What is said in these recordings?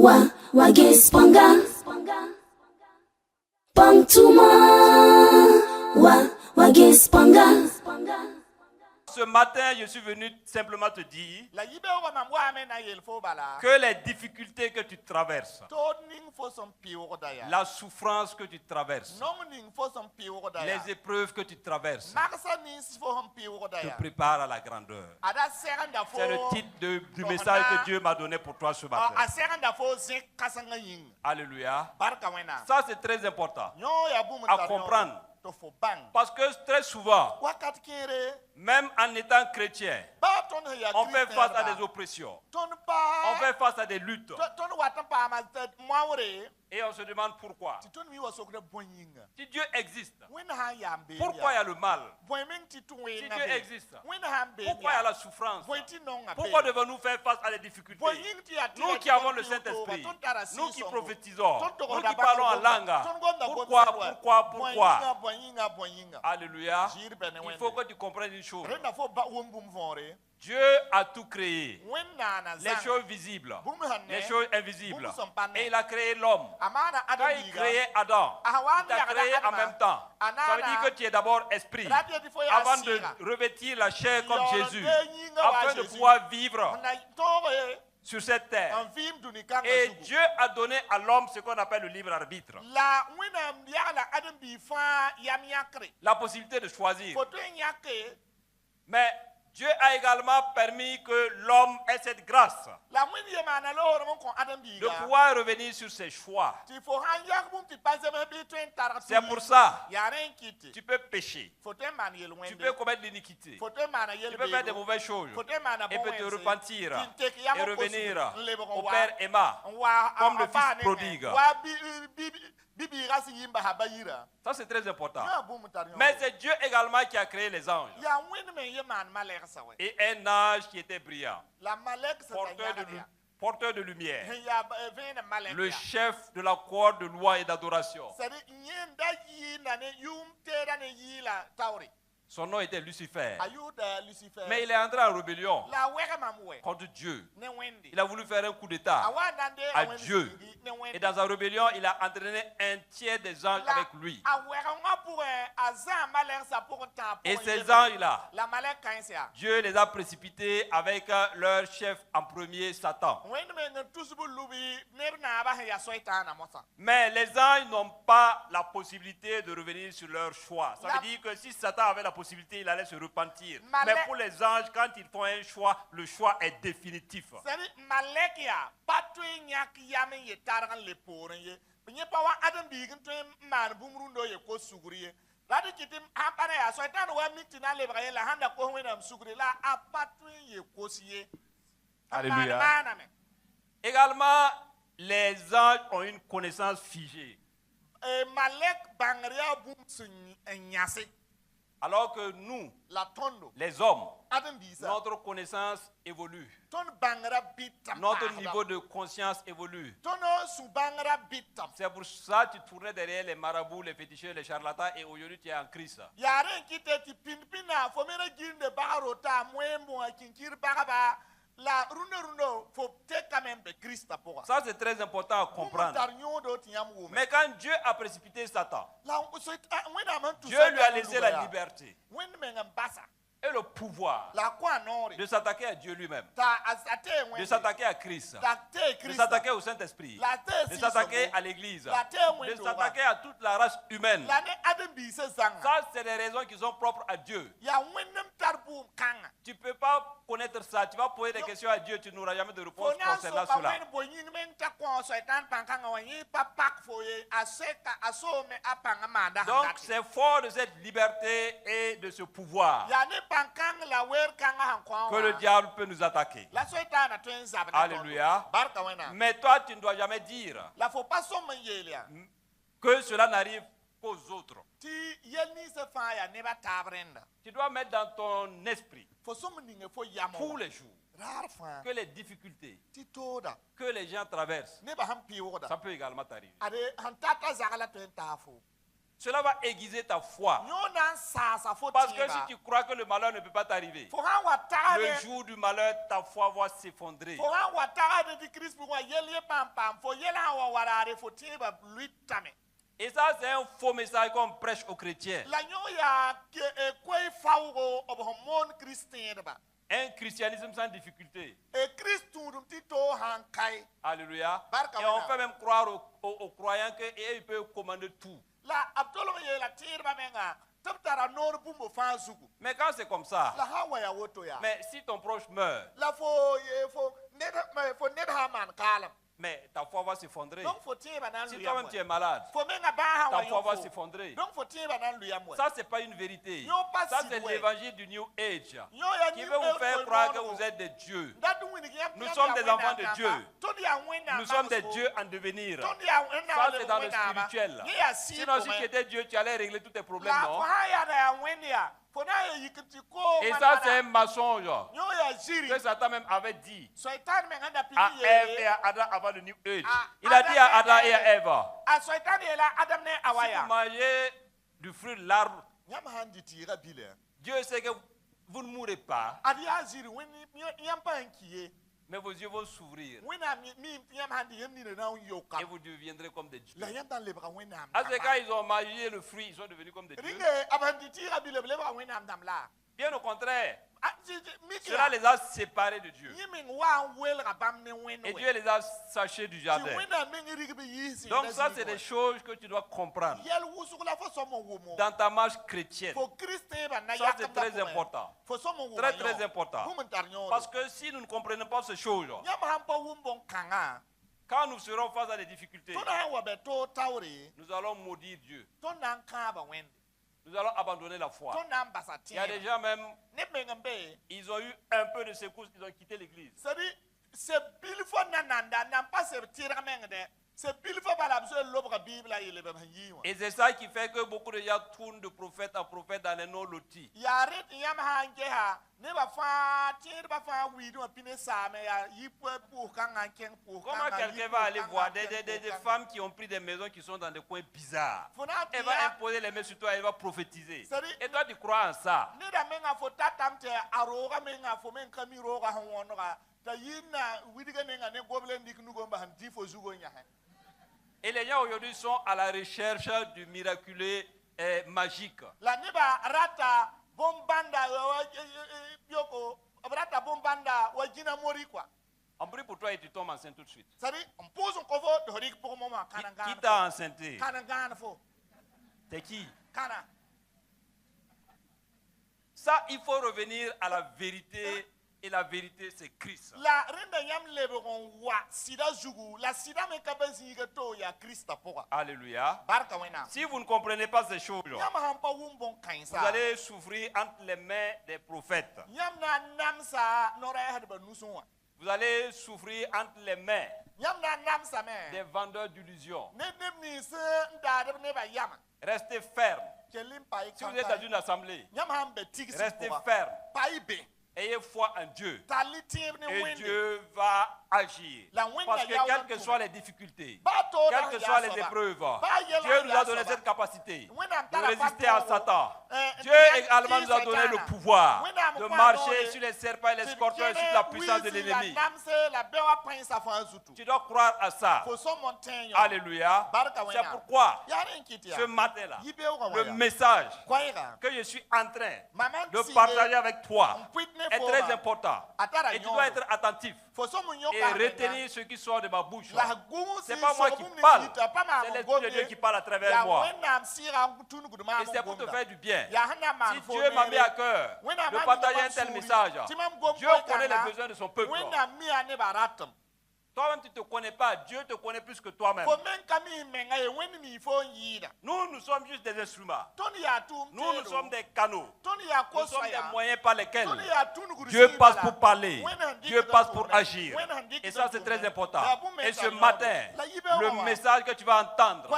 Wagespanga Pantuma Wagespanga. Ce matin, je suis venu simplement te dire que les difficultés que tu traverses, la souffrance que tu traverses, les épreuves que tu traverses, te préparent à la grandeur. C'est le titre du message que Dieu m'a donné pour toi ce matin. Alléluia. Ça, c'est très important à comprendre. Parce que très souvent, même en étant chrétien, on fait face à des oppressions, on fait face à des luttes. Et on se demande pourquoi. Si Dieu existe, pourquoi il y a le mal? Si Dieu existe, pourquoi il y a la souffrance? Pourquoi devons-nous faire face à des difficultés? Nous qui avons le Saint-Esprit, nous qui prophétisons, nous qui parlons en langue, pourquoi? Alléluia. Il faut que tu comprennes une chose. Dieu a tout créé. Les choses visibles, les choses invisibles. Et il a créé l'homme. Quand il créait Adam, il t'a créé en même temps. Ça veut dire que tu es d'abord esprit avant de revêtir la chair comme Jésus, afin de pouvoir vivre sur cette terre. Et Dieu a donné à l'homme ce qu'on appelle le libre arbitre. La possibilité de choisir. Mais Dieu a également permis que l'homme ait cette grâce de pouvoir revenir sur ses choix. C'est pour ça que tu peux pécher, tu peux commettre l'iniquité, tu peux faire des mauvaises choses et peut te repentir et revenir au Père aimant comme le Fils prodigue. Ça, c'est très important. Mais c'est Dieu également qui a créé les anges. Et un ange qui était brillant, porteur de lumière, le chef de la cour de loi et d'adoration. Son nom était Lucifer. Mais il est entré en rébellion contre Dieu. Il a voulu faire un coup d'état à Dieu. Et dans sa rébellion, il a entraîné un tiers des anges avec lui. Et ces anges-là, Dieu les a précipités avec leur chef en premier, Satan. Mais les anges n'ont pas la possibilité de revenir sur leur choix. Ça veut dire que si Satan avait la possibilité, il allait se repentir. Mais pour les anges, quand ils font un choix, le choix est définitif. Alléluia. Également, les anges ont une connaissance figée. Alors que nous, les hommes, notre connaissance évolue. Notre niveau de conscience évolue. C'est pour ça que tu tournais derrière les marabouts, les féticheurs, les charlatans et aujourd'hui tu es en Christ. Ça, c'est très important à comprendre. Mais quand Dieu a précipité Satan, Dieu lui a laissé la liberté et le pouvoir de s'attaquer à Dieu lui-même, de s'attaquer à Christ, de s'attaquer au Saint-Esprit, de s'attaquer à l'Église, de s'attaquer à toute la race humaine. Ça, c'est des raisons qui sont propres à Dieu. Tu ne peux pas connaître ça. Tu vas poser des questions à Dieu, tu n'auras jamais de réponse concernant cela. Donc, c'est fort de cette liberté et de ce pouvoir que le diable peut nous attaquer. Alléluia. Mais toi, tu ne dois jamais dire que cela n'arrive qu'aux autres. Tu dois mettre dans ton esprit tous les jours que les difficultés que les gens traversent, ça peut également t'arriver. Cela va aiguiser ta foi. Parce que si tu crois que le malheur ne peut pas t'arriver, le jour du malheur, ta foi va s'effondrer. Et ça, c'est un faux message qu'on prêche aux chrétiens. Un christianisme sans difficulté. Alléluia. Et on fait même croire aux croyants qu'ils peuvent commander tout. Mais quand c'est comme ça, mais si ton proche meurt, mais ta foi va s'effondrer. Si toi-même tu es malade, ta foi va s'effondrer. Ça, ce n'est pas une vérité. Ça, c'est l'évangile du New Age qui veut vous faire croire que vous êtes des dieux. Nous sommes des enfants de Dieu. Nous sommes des dieux en devenir. Ça, c'est dans le spirituel. Sinon, si tu étais Dieu, tu allais régler tous tes problèmes, non? Et ça, c'est un mensonge que Satan même avait dit à Ève et à Adam avant le New Age. Il a dit à Adam et à Ève, si vous mangez du fruit de l'arbre, Dieu sait que vous ne mourrez pas, mais vos yeux vont s'ouvrir et vous deviendrez comme des dieux. À ce cas, ils ont mangé le fruit, ils sont devenus comme des dieux. Bien au contraire, cela les a séparés de Dieu. Et Dieu les a sachés du jardin. Donc ça, c'est des choses que tu dois comprendre dans ta marche chrétienne. Ça, c'est très important. Très, très important. Parce que si nous ne comprenons pas ces choses, quand nous serons face à des difficultés, nous allons maudire Dieu. Nous allons abandonner la foi. Il y a des gens même, ils ont eu un peu de secousses, ils ont quitté l'église. Et c'est ça qui fait que beaucoup de gens tournent de prophète en prophète dans les noms lotis. Comment quelqu'un va aller voir des femmes qui ont pris des maisons qui sont dans des coins bizarres? Elle va imposer les mains sur toi, elle va prophétiser. Et toi, tu crois en ça? Et les gens aujourd'hui sont à la recherche du miraculeux magique. On prie pour toi et tu tombes enceinte tout de suite. Qui t'a enceinté? T'es qui? Ça, il faut revenir à la vérité. Et la vérité, c'est Christ. Alléluia. Si vous ne comprenez pas ces choses, vous allez souffrir entre les mains des prophètes. Vous allez souffrir entre les mains des vendeurs d'illusions. Restez ferme. Si vous êtes dans une assemblée, restez ferme. Ayez foi en Dieu. Et Dieu va agir. Parce que quelles que soient les difficultés, quelles que soient les épreuves, Dieu nous a donné cette capacité de résister à Satan. Dieu également nous a donné le pouvoir de marcher sur les serpents et les scorpions et sur la puissance de l'ennemi. Tu dois croire à ça. Alléluia. C'est pourquoi ce matin-là, le message que je suis en train de partager avec toi est très important. Et tu dois être attentif et retenir ce qui sort de ma bouche. Ce n'est pas moi qui parle, c'est l'Esprit de Dieu qui parle à travers moi. Et c'est pour te faire du bien. Si Dieu m'a mis à cœur de partager un tel message, Dieu connaît les besoins de son peuple. Toi-même, tu ne te connais pas. Dieu te connaît plus que toi-même. Nous sommes juste des instruments. Nous sommes des canaux. Nous sommes des moyens par lesquels Dieu passe pour parler. Dieu passe pour agir. Et ça, c'est très important. Et ce matin, le message que tu vas entendre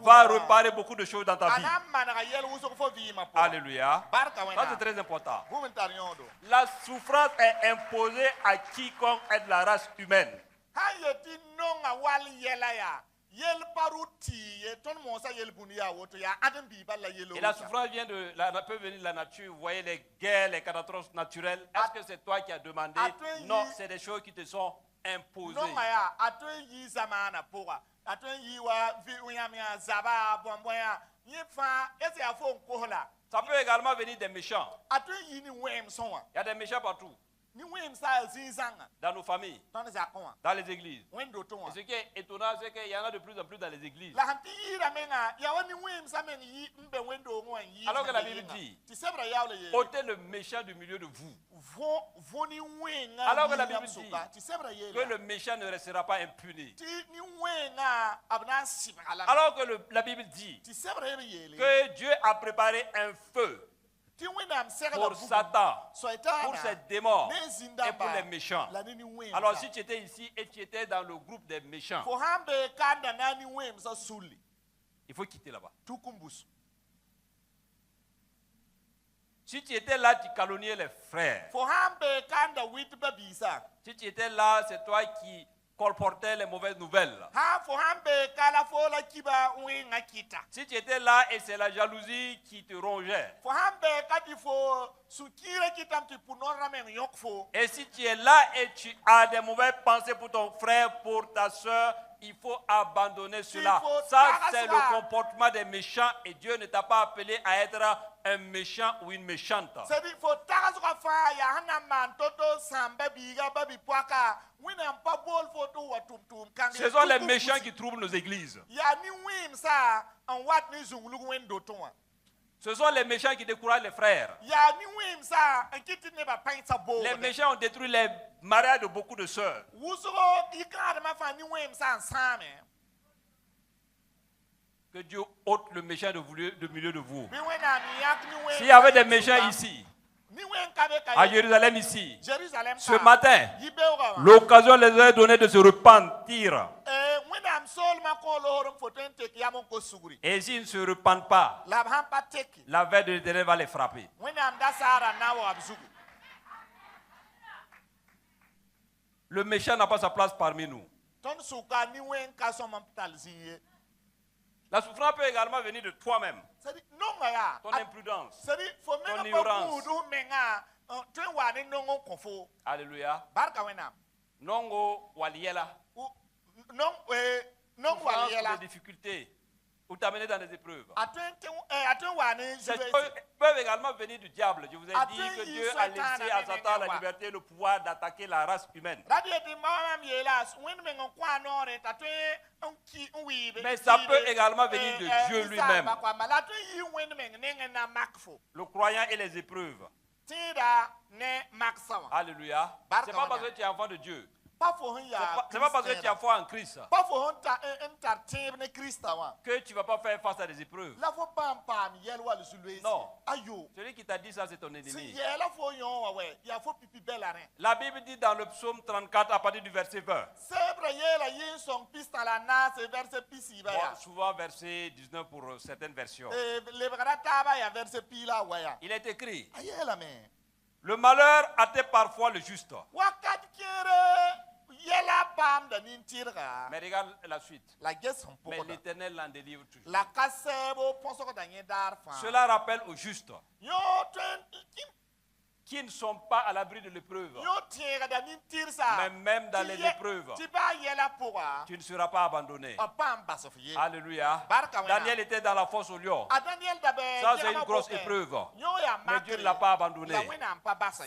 va réparer beaucoup de choses dans ta vie. Alléluia. Ça, c'est très important. La souffrance est imposée à quiconque est de la race humaine. Et la souffrance peut venir de la nature. Vous voyez les guerres, les catastrophes naturelles. Est-ce que c'est toi qui as demandé? Non, c'est des choses qui te sont imposées. Ça peut également venir des méchants. Il y a des méchants partout. Dans nos familles, dans les églises. Et ce qui est étonnant, c'est qu'il y en a de plus en plus dans les églises. Alors que la Bible dit, ôtez le méchant du milieu de vous. Alors que la Bible dit que le méchant ne restera pas impuni. Alors que la Bible dit que Dieu a préparé un feu pour Satan, pour ses démons et pour les méchants. Alors si tu étais ici et tu étais dans le groupe des méchants, il faut quitter là-bas. Si tu étais là, tu calomniais les frères. Si tu étais là, c'est toi qui colportait les mauvaises nouvelles. Si tu étais là et c'est la jalousie qui te rongeait. Et si tu es là et tu as des mauvaises pensées pour ton frère, pour ta soeur, il faut abandonner cela. Ça, c'est le comportement des méchants et Dieu ne t'a pas appelé à être un méchant ou une méchante. Ce sont les méchants qui troublent nos églises. Ce sont les méchants qui découragent les frères. Les méchants ont détruit les mariages de beaucoup de sœurs. Que Dieu ôte le méchant de milieu de vous. S'il y avait des méchants ici, à Jérusalem ici, ce matin, l'occasion les a donné de se repentir. Et s'ils ne se repentent pas, la veille de l'Éternel va les frapper. Le méchant n'a pas sa place parmi nous. La souffrance peut également venir de toi-même. Ton imprudence, ton ignorance. Alléluia. Nongo waliela. Des difficultés ou t'amener dans des épreuves. Peuvent également venir du diable. Je vous ai dit que Dieu a laissé à Satan la liberté, le pouvoir d'attaquer la race humaine. Mais ça peut également venir de Dieu lui-même. Le croyant et les épreuves. Alléluia. C'est pas parce que tu es enfant de Dieu. C'est pas parce que tu as foi en Christ que tu ne vas pas faire face à des épreuves. Non. Celui qui t'a dit ça, c'est ton ennemi. La Bible dit dans le psaume 34 à partir du verset 20. Bon, souvent verset 19 pour certaines versions. Il est écrit: le malheur atteint parfois le juste. Mais regarde la suite. Mais l'Éternel l'en délivre toujours. Cela rappelle aux justes qui ne sont pas à l'abri de l'épreuve. Mais même dans les épreuves, tu ne seras pas abandonné. Alléluia. Daniel était dans la fosse au lion. Ça, c'est une grosse épreuve. Mais Dieu ne l'a pas abandonné.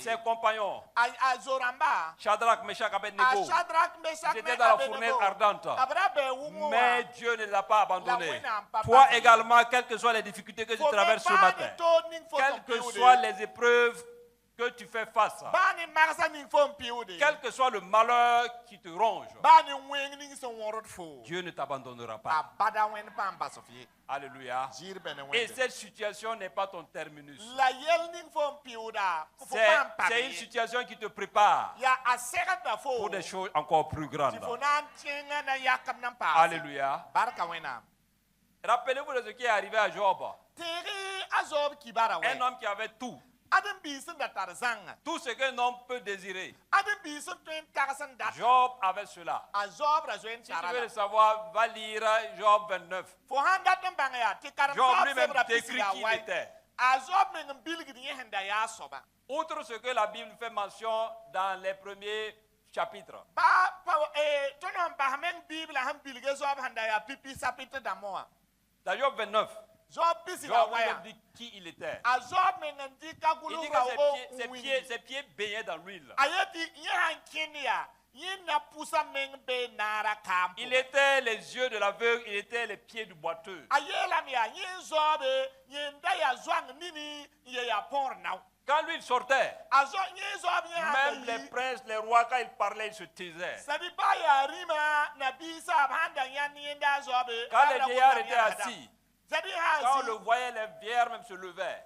Ses compagnons, Shadrach, Meshach, Abednego, ils étaient dans la fournaise ardente. Mais Dieu ne l'a pas abandonné. Toi également, quelles que soient les difficultés que tu traverses ce matin, quelles que soient les épreuves que tu fais face, quel que soit le malheur qui te ronge, Dieu ne t'abandonnera pas. Alléluia. Et cette situation n'est pas ton terminus. C'est une situation qui te prépare pour des choses encore plus grandes. Alléluia. Rappelez-vous de ce qui est arrivé à Job. Un homme qui avait tout. Tout ce qu'un homme peut désirer. Job avait cela. Si tu veux le savoir, va lire Job 29. Job lui-même décrit qui il était. Outre ce que la Bible fait mention dans les premiers chapitres. Dans Job 29, Job lui-même dit qui il était. Il dit que ses pieds baignaient dans l'huile. Il était les yeux de l'aveugle, il était les pieds du boiteux. Quand lui il sortait, même les princes, les rois, quand ils parlaient, ils se taisaient. Quand les vieillards étaient assis, quand on le voyait, les vieillards même se levaient.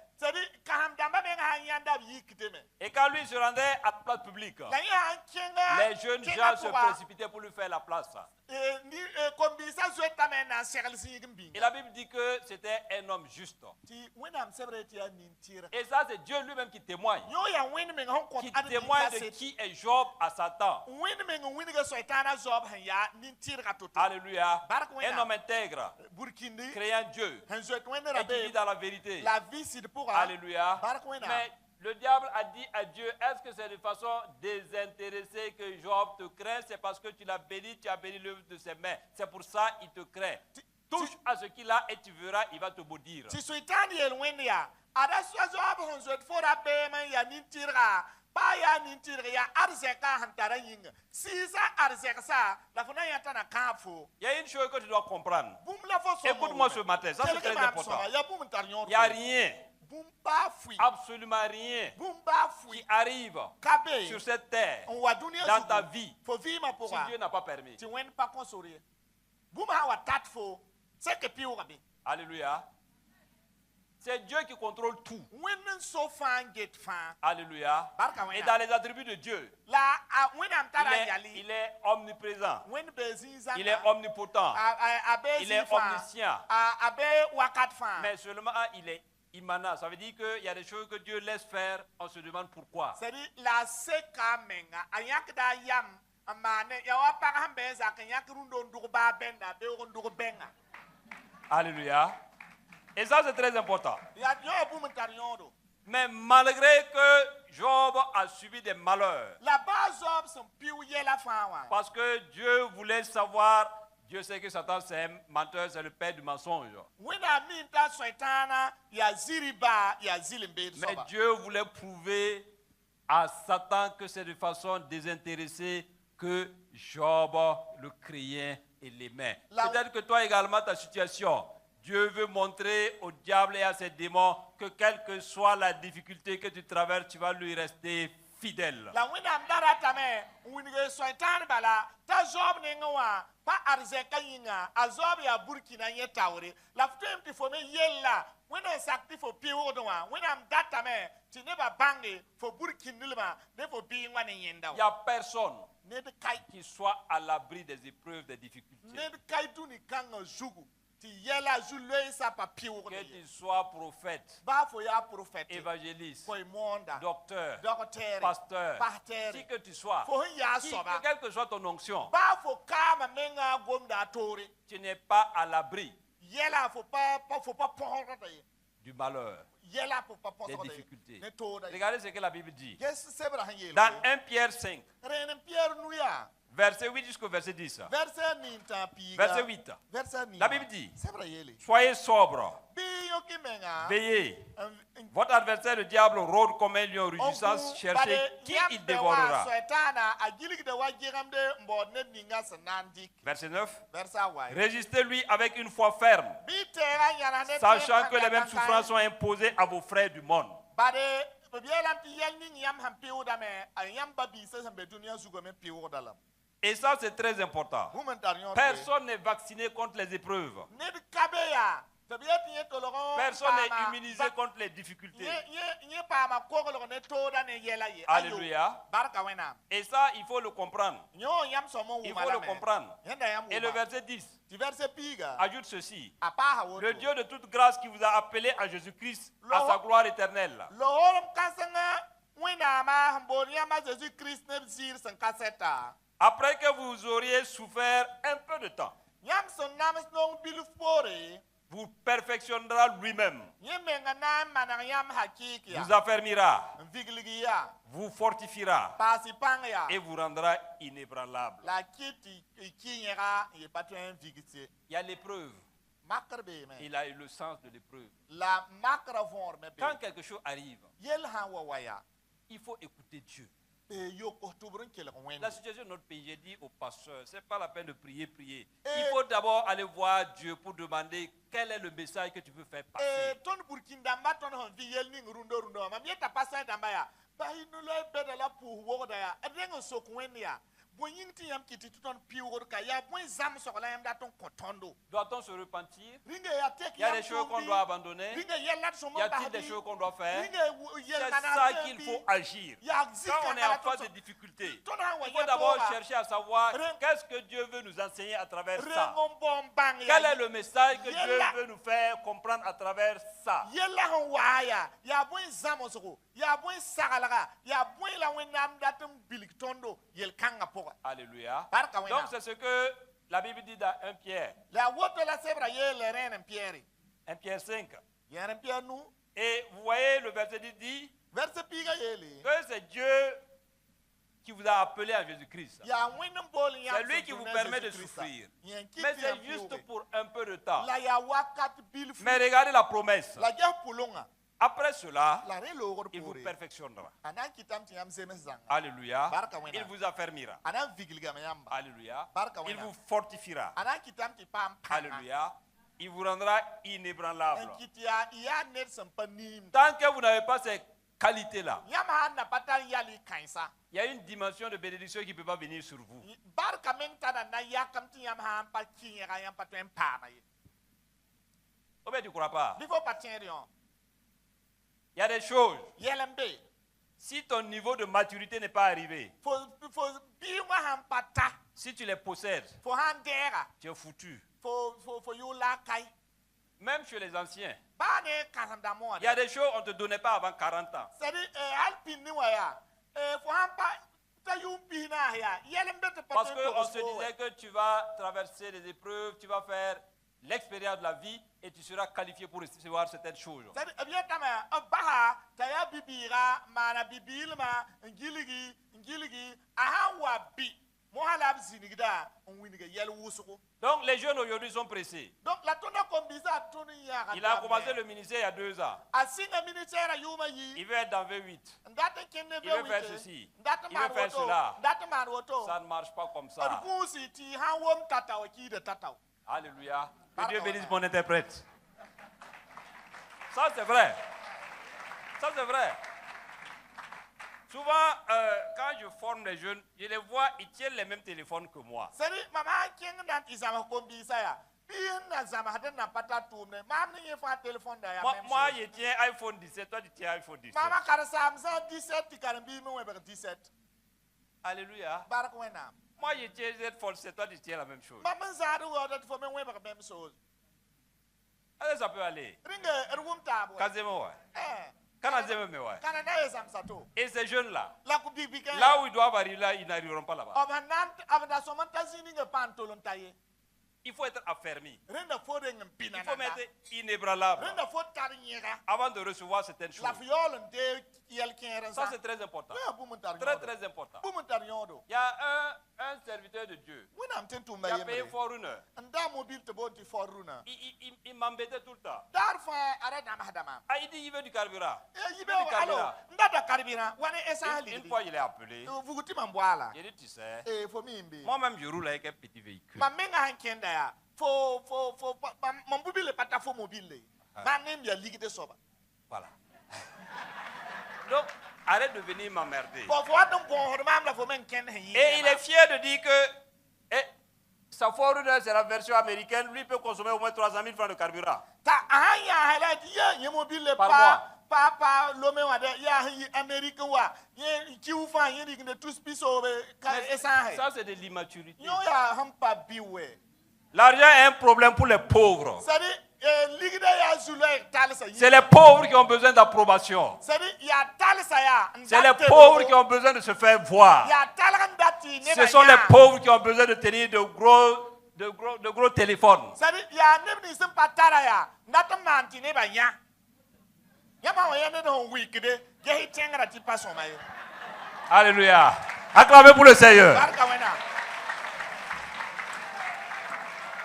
Et quand lui se rendait à la place publique, les jeunes gens se précipitaient pour lui faire la place. Et la Bible dit que c'était un homme juste. Et ça, c'est Dieu lui-même qui témoigne. Qui témoigne de qui est Job à Satan. Alléluia. Un homme intègre, créant Dieu, et qui vit dans la vérité. Alléluia. Mais le diable a dit à Dieu, est-ce que c'est de façon désintéressée que Job te craint? C'est parce que tu l'as béni, tu as béni l'œuvre de ses mains. C'est pour ça qu'il te craint. Touche à ce qu'il a et tu verras, il va te maudire. Il y a une chose que tu dois comprendre. Écoute-moi ce matin, ça c'est très important. Il n'y a rien, absolument rien qui arrive sur cette terre, dans ta vie, si Dieu n'a pas permis. Alléluia. C'est Dieu qui contrôle tout. Alléluia. Et dans les attributs de Dieu, il est omniprésent. Il est omnipotent. Il est omniscient. Mais seulement il est immanent. Ça veut dire qu'il y a des choses que Dieu laisse faire. On se demande pourquoi. Alléluia. Et ça, c'est très important. Mais malgré que Job a subi des malheurs, parce que Dieu voulait savoir, Dieu sait que Satan c'est un menteur, c'est le père du mensonge. Mais Dieu voulait prouver à Satan que c'est de façon désintéressée que Job le craignait et l'aimait. Peut-être que toi également, ta situation, Dieu veut montrer au diable et à ses démons que quelle que soit la difficulté que tu traverses, tu vas lui rester fidèle. Il n'y a personne qui soit à l'abri des épreuves, des difficultés. Que tu sois prophète, évangéliste, docteur, pasteur, qui que tu sois, quelle que soit ton onction, tu n'es pas à l'abri du malheur, des difficultés. Regardez ce que la Bible dit. Dans 1 Pierre 5, verset 8 jusqu'au verset 10. Verset 8. La Bible dit, soyez sobres, veillez. Votre adversaire, le diable, rôde comme un lion rugissant, cherchez qui il dévorera. Verset 9. Résistez-lui avec une foi ferme, sachant que les mêmes souffrances sont imposées à vos frères du monde. Et ça, c'est très important. Personne n'est vacciné contre les épreuves. Personne n'est immunisé contre les difficultés. Alléluia. Et ça, il faut le comprendre. Il faut le comprendre. Et le verset 10 ajoute ceci. Le Dieu de toute grâce qui vous a appelé à Jésus-Christ à sa gloire éternelle. Après que vous auriez souffert un peu de temps, vous perfectionnera lui-même, vous affermira, vous fortifiera et vous rendra inébranlable. Il y a l'épreuve. Il a eu le sens de l'épreuve. Quand quelque chose arrive, il faut écouter Dieu. La situation de notre pays, j'ai dit au pasteur, ce n'est pas la peine de prier. Il faut d'abord aller voir Dieu pour demander quel est le message que tu veux faire passer. Doit-on se repentir? Il y a des choses qu'on doit abandonner. Y a-t-il des choses qu'on doit faire? C'est ça qu'il faut agir. Quand on est en phase de difficulté, il faut d'abord chercher à savoir qu'est-ce que Dieu veut nous enseigner à travers ça. Quel est le message que Dieu veut nous faire comprendre à travers ça? Alléluia. Donc c'est ce que la Bible dit dans 1 Pierre. 1 Pierre 5. Et vous voyez le verset dit que c'est Dieu qui vous a appelé à Jésus-Christ. C'est lui qui vous permet de souffrir. Mais c'est juste pour un peu de temps. Mais regardez la promesse. Après cela, il vous perfectionnera. Alléluia. Il vous affermira. Alléluia. Il vous fortifiera. Alléluia. Il vous rendra inébranlable. Tant que vous n'avez pas ces qualités-là, il y a une dimension de bénédiction qui ne peut pas venir sur vous. Ou bien tu ne crois pas? Il y a des choses. Si ton niveau de maturité n'est pas arrivé, si tu les possèdes, tu es foutu. Même chez les anciens, il y a des choses qu'on ne te donnait pas avant 40 ans. Parce qu'on se disait que tu vas traverser les épreuves, tu vas faire l'expérience de la vie et tu seras qualifié pour recevoir certaines choses. Donc les jeunes aujourd'hui sont pressés. Il a commencé le ministère il y a 2 ans. Il veut être dans V8. Il veut faire ceci. Il veut faire cela. Ça ne marche pas comme ça. Alléluia. Que Dieu bénisse mon interprète. Ça c'est vrai. Ça c'est vrai. Souvent, quand je forme les jeunes, je les vois, ils tiennent les mêmes téléphones que moi. Moi, je tiens iPhone 17, toi tu tiens iPhone 17. Alléluia. Moi, je tiens Z Fold 7, toi tu tiens la même chose. Allez, ça peut aller. Quasiment, ouais. Et ces jeunes-là, là où ils doivent arriver, là, ils n'arriveront pas là-bas. Il faut être affermi. Il faut être inébranlable avant de recevoir certaines choses. Ça, c'est très important. Très, très important. Il y a un serviteur de Dieu qui a payé Forerunner. Il m'embêtait tout le temps. Ah, il dit il veut du carburant. Une fois, il est appelé. Il dit, tu sais, moi-même, je roule avec un petit véhicule. Voilà. Donc, arrête de venir m'emmerder. Et il est fier de dire que Sa Forerunner, c'est la version américaine. Lui peut consommer au moins 300 000 francs de carburant. Par mois. Papa, l'homme américain, ça c'est de l'immaturité. L'argent est un problème pour les pauvres. C'est les pauvres qui ont besoin d'approbation. C'est les pauvres qui ont besoin de se faire voir. Ce sont les pauvres qui ont besoin de tenir de gros téléphones. Alléluia. Acclamez pour le Seigneur.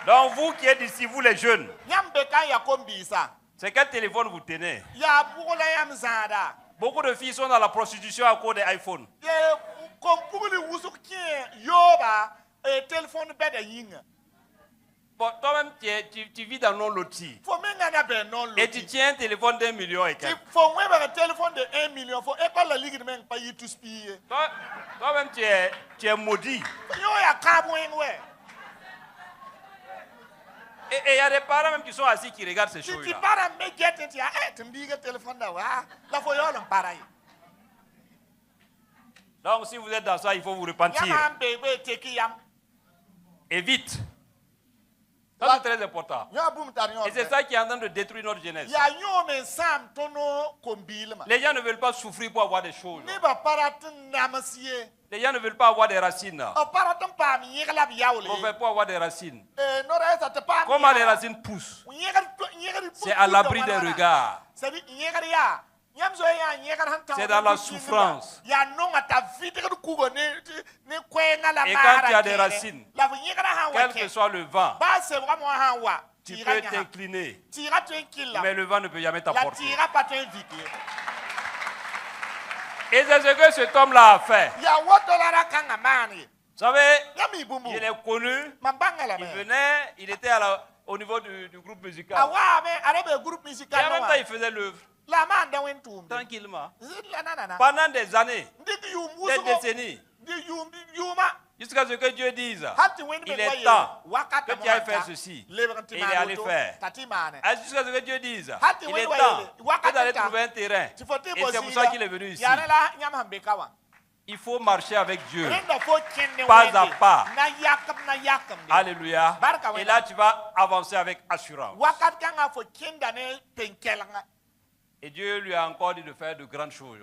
Donc vous qui êtes ici, vous les jeunes, c'est quel téléphone vous tenez? Beaucoup de filles sont dans la prostitution à cause des iPhones. Bon, toi-même, tu vis dans non loti. Et tu tiens un téléphone d'1 million et quelques. Toi-même, tu es maudit. Et il y a des parents même qui sont assis qui regardent ces choses-là. Donc si vous êtes dans ça, il faut vous repentir. Et vite. Ça c'est très important. Et c'est ça qui est en train de détruire notre jeunesse. Les gens ne veulent pas souffrir pour avoir des choses. Les gens ne veulent pas avoir des racines. On fait pour avoir des racines. Comment les racines poussent? C'est à l'abri des regards. C'est dans la souffrance. Et quand tu as des racines, quel que soit le vent, tu peux t'incliner. Mais le vent ne peut jamais t'apporter. Et c'est ce que cet homme-là a fait. Vous savez, il est connu. Il venait, il était au niveau du groupe musical. Et en même temps, il faisait l'œuvre. Tranquillement. Pendant des années, des décennies. Jusqu'à ce que Dieu dise, il est temps que tu ailles faire ceci. Et il est allé faire. Jusqu'à ce que Dieu dise, il est temps que tu ailles trouver un terrain. Et c'est pour ça qu'il est venu ici. Il faut marcher avec Dieu, pas à pas. Alléluia. Et là, tu vas avancer avec assurance. Et Dieu lui a encore dit de faire de grandes choses.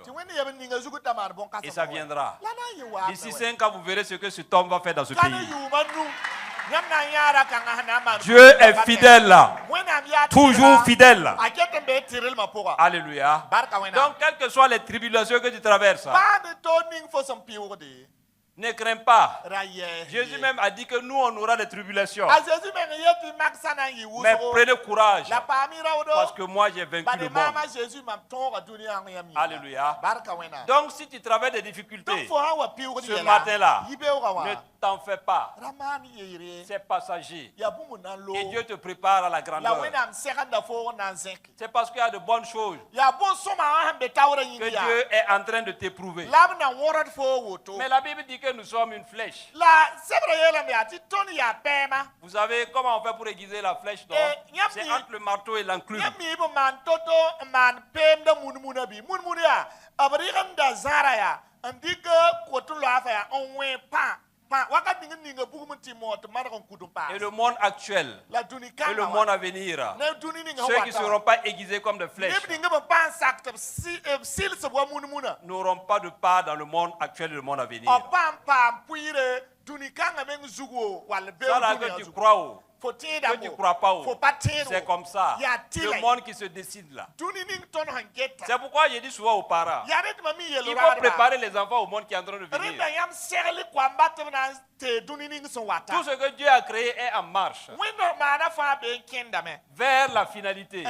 Et ça viendra. D'ici 5 ans, vous verrez ce que cet homme va faire dans ce pays. Dieu est fidèle là. Toujours fidèle. Alléluia. Donc, quelles que soient les tribulations que tu traverses, ne crains pas. Jésus même a dit que nous, on aura des tribulations. Mais prenez courage. Parce que moi, j'ai vaincu le monde. Alléluia. Donc, si tu traverses des difficultés, ce matin-là, ne t'en fais pas. C'est passager. Et Dieu te prépare à la grandeur. C'est parce qu'il y a de bonnes choses que Dieu est en train de t'éprouver. Mais la Bible dit que nous sommes une flèche. Vous savez comment on fait pour aiguiser la flèche? C'est entre le marteau et l'enclume. Et le monde actuel et le monde à venir, ceux qui ne seront pas aiguisés comme des flèches, n'auront pas de part dans le monde actuel et le monde à venir. Ça là que tu crois où? Que tu ne crois pas où? C'est comme ça. Le monde qui se décide là. C'est pourquoi je dis souvent aux parents, il faut préparer les enfants au monde qui est en train de venir. Tout ce que Dieu a créé est en marche vers la finalité.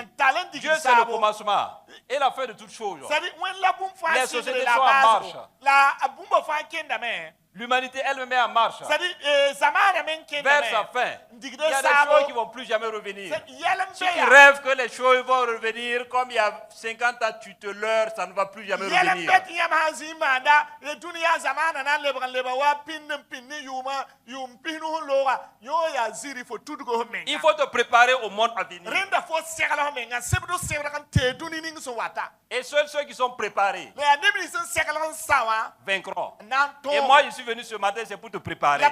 Dieu c'est le commencement et la fin de toutes choses. Les sociétés sont en marche. L'humanité elle-même est en marche. Vers sa fin. Il y a des choses qui ne vont plus jamais revenir. Si tu rêves que les choses vont revenir comme il y a 50 ans, tu te leurres, ça ne va plus jamais revenir. Il faut te préparer au monde à venir. Et seuls ceux qui sont préparés vaincront. Et moi, je suis venu ce matin, c'est pour te préparer.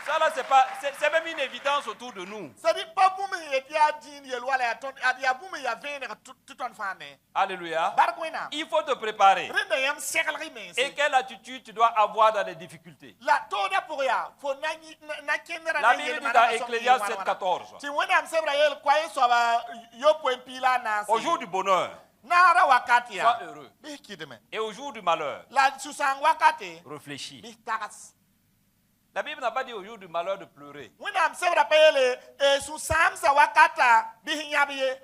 Ça là, c'est même une évidence autour de nous. Alléluia. Il faut te préparer. Et quelle attitude tu dois avoir dans les difficultés? La Bible dit dans Ecclésiaste 7:14. Au jour du bonheur, sois heureux. Et au jour du malheur, réfléchis. La Bible n'a pas dit au jour du malheur de pleurer,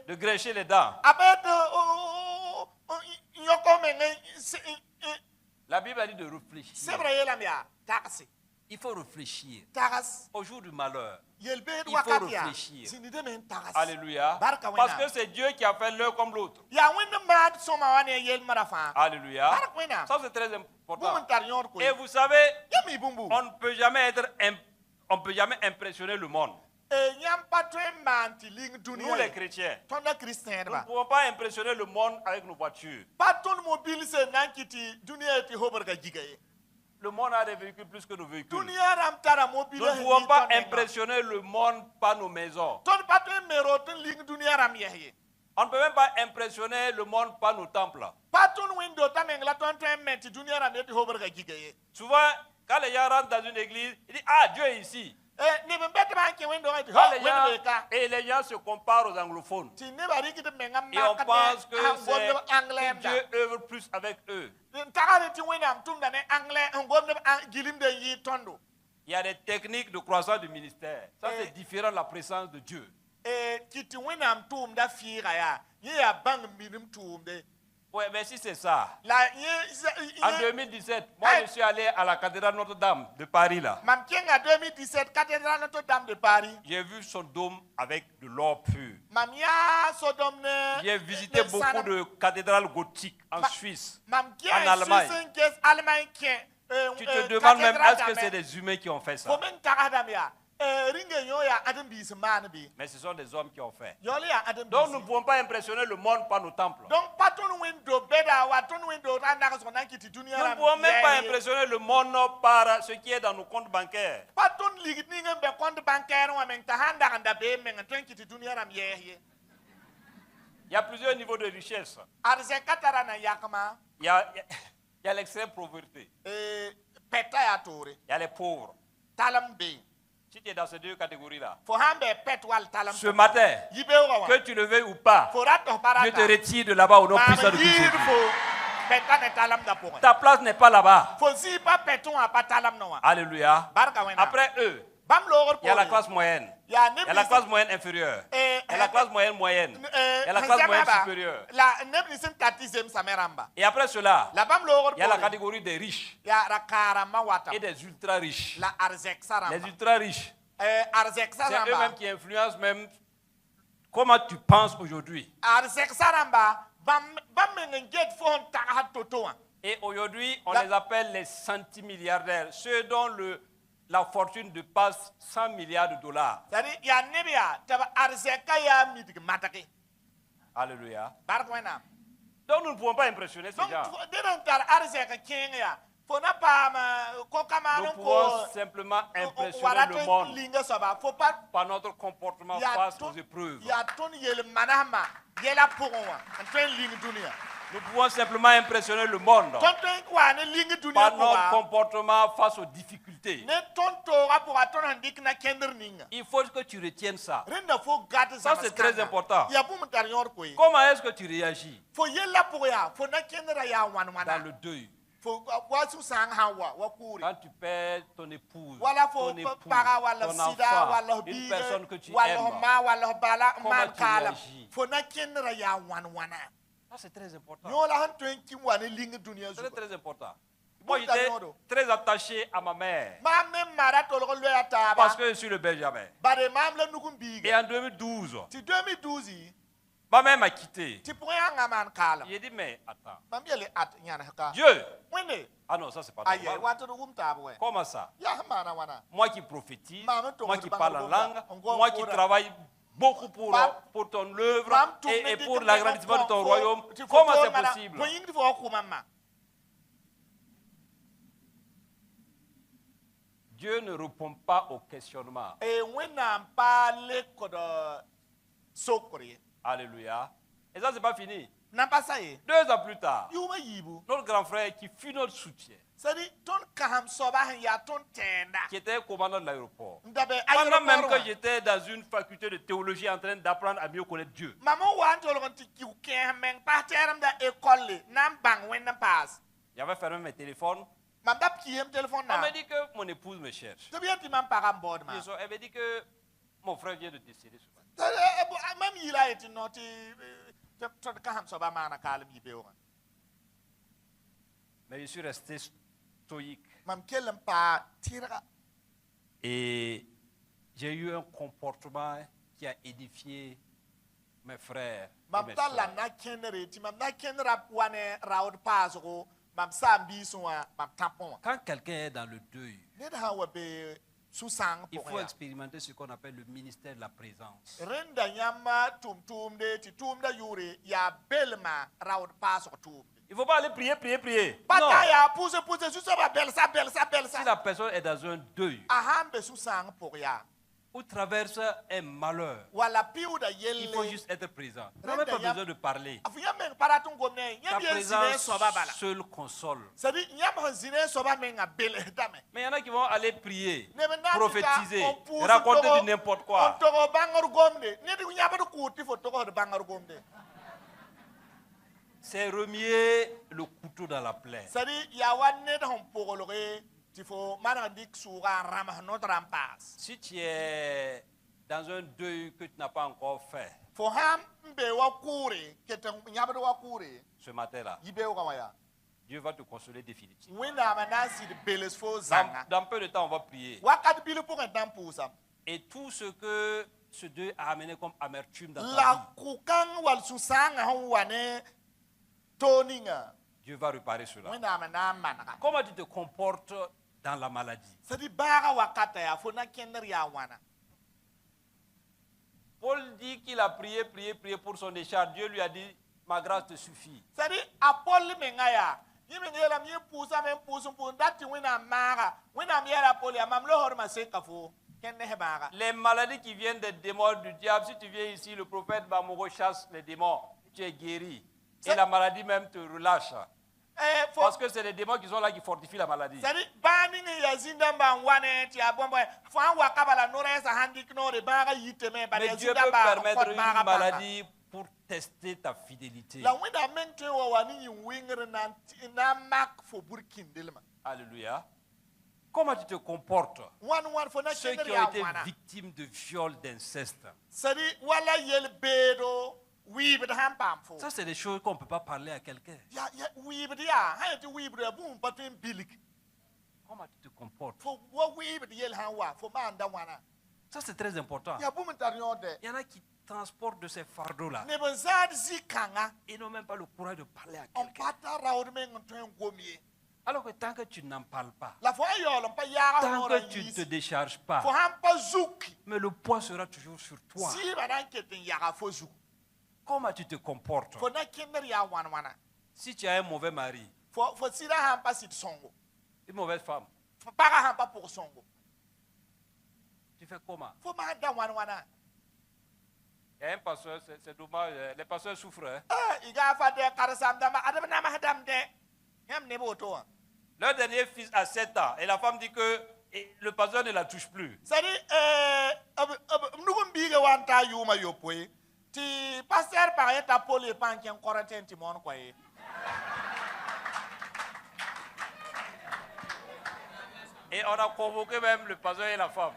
de grincher les dents. La Bible a dit de réfléchir. Il faut réfléchir. Au jour du malheur, il faut réfléchir. Alléluia. Parce que c'est Dieu qui a fait l'un comme l'autre. Alléluia. Ça c'est très important. Et vous savez, on ne peut jamais impressionner le monde. Nous les chrétiens, nous ne pouvons pas impressionner le monde avec nos voitures. Le monde a des véhicules plus que nos véhicules. Nous ne pouvons pas impressionner le monde par nos maisons. On ne peut même pas impressionner le monde par nos temples. Souvent, quand les gens rentrent dans une église, ils disent « Ah, Dieu est ici ». Et les gens se comparent aux anglophones. Et on pense que Dieu œuvre plus avec eux. Il y a des techniques de croissance du ministère. Ça, c'est différent de la présence de Dieu. Oui, mais si c'est ça. En 2017, moi je suis allé à la cathédrale Notre-Dame de Paris là. J'ai vu son dôme avec de l'or pur. J'ai visité beaucoup de cathédrales gothiques en Suisse, en Allemagne. Tu te demandes même est-ce que c'est des humains qui ont fait ça? Mais ce sont des hommes qui ont fait. Donc nous ne pouvons pas impressionner le monde par nos temples. Nous ne pouvons même pas impressionner le monde par ce qui est dans nos comptes bancaires. Il y a plusieurs niveaux de richesse. Il y a l'extrême pauvreté. Il y a les pauvres. Si tu es dans ces deux catégories-là, ce matin, que tu le veuilles ou pas, Dieu te retire de là-bas au nom puissant de Jésus. Ta place n'est pas là-bas. Alléluia. Après eux, il y a la classe moyenne. Il y a la classe moyenne inférieure. Il y a la classe moyenne moyenne. Il y a la classe moyenne supérieure. Et après cela, il y a la catégorie des riches et des ultra riches. Les ultra riches, c'est eux-mêmes qui influencent même comment tu penses aujourd'hui. Et aujourd'hui, on les appelle les centimilliardaires, ceux dont la fortune dépasse 100 milliards de dollars. Alléluia. Donc nous ne pouvons pas impressionner ces gens. Nous pouvons simplement impressionner le monde par notre comportement face aux épreuves. Nous pouvons simplement impressionner le monde par notre comportement face aux difficultés. Il faut que tu retiennes ça. Ça, c'est très important. Comment est-ce que tu réagis dans le deuil? Quand tu perds ton épouse, ton époux, ton enfant, une personne que tu aimes, comment tu réagis? Ça, c'est très important. C'est très important. Moi, j'étais très attaché à ma mère. Parce que je suis le Benjamin. Et en 2012, ma mère m'a quitté. J'ai dit, mais attends. Dieu. Ah non, ça c'est pas normal. Comment ça? Moi qui prophétise, moi qui parle en langue, moi qui travaille beaucoup pour ton œuvre et pour l'agrandissement de ton royaume. Comment c'est possible? Dieu ne répond pas au questionnement. Alléluia. Et ça, c'est pas fini. 2 ans plus tard, notre grand frère qui fut notre soutien, qui était commandant de l'aéroport, pendant même que j'étais dans une faculté de théologie en train d'apprendre à mieux connaître Dieu, j'avais fermé mes téléphones. On m'a dit que mon épouse me cherche. Elle m'a dit que mon frère vient de décéder. Mais je suis resté stoïque. Et j'ai eu un comportement qui a édifié mes frères et mes sœurs. Quand quelqu'un est dans le deuil, il faut expérimenter ce qu'on appelle le ministère de la présence. Il ne faut pas aller prier. Non. Si la personne est dans un deuil ou traverse un malheur, il faut juste être présent. Tu n'as même pas besoin de parler. Ta présence seule console. Mais il y en a qui vont aller prier, prophétiser, raconter du n'importe quoi. C'est remuer le couteau dans la plaie. Si tu es dans un deuil que tu n'as pas encore fait, ce matin-là, Dieu va te consoler définitivement. Dans peu de temps, on va prier. Et tout ce que ce deuil a amené comme amertume dans ta vie, Dieu va réparer cela. Comment tu te comportes dans la maladie? Paul dit qu'il a prié pour son décharge. Dieu lui a dit, ma grâce te suffit. Les maladies qui viennent des démons du diable, si tu viens ici, le prophète Bamoro chasse les démons, tu es guéri. Et la maladie même te relâche. Parce que c'est les démons qui sont là qui fortifient la maladie. Mais Dieu peut permettre une maladie pour tester ta fidélité. Alléluia. Comment tu te comportes? Ceux qui ont été victimes de viol, d'inceste. Ça, c'est des choses qu'on ne peut pas parler à quelqu'un. Comment tu te comportes? Ça, c'est très important. Il y en a qui transportent de ces fardeaux-là. Ils n'ont même pas le courage de parler à quelqu'un. Alors que tant que tu n'en parles pas, tant que tu ne te décharges pas, mais le poids sera toujours sur toi. Comment tu te comportes? Si tu as un mauvais mari, une mauvaise femme, tu fais comment? Il y a un pasteur, c'est dommage, les pasteurs souffrent. Leur dernier fils a 7 ans et la femme dit que le pasteur ne la touche plus. Et on a convoqué même le pasteur et la femme.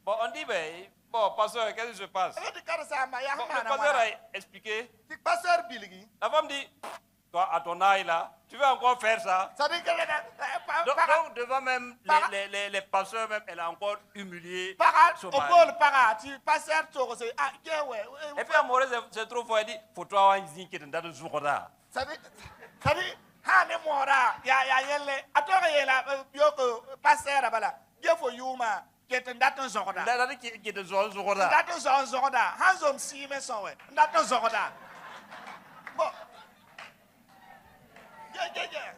Bon, on dit, ben, Bon, pasteur, qu'est-ce qui se passe? Bon, le pasteur a expliqué. La femme dit, toi, à ton âge là, tu veux encore faire ça? Donc devant même les pasteurs, même, elle a encore humilié son mari. Et puis, amoureuse, c'est trop fort. Elle dit, faut toi avoir une zine qui est dans le jour là.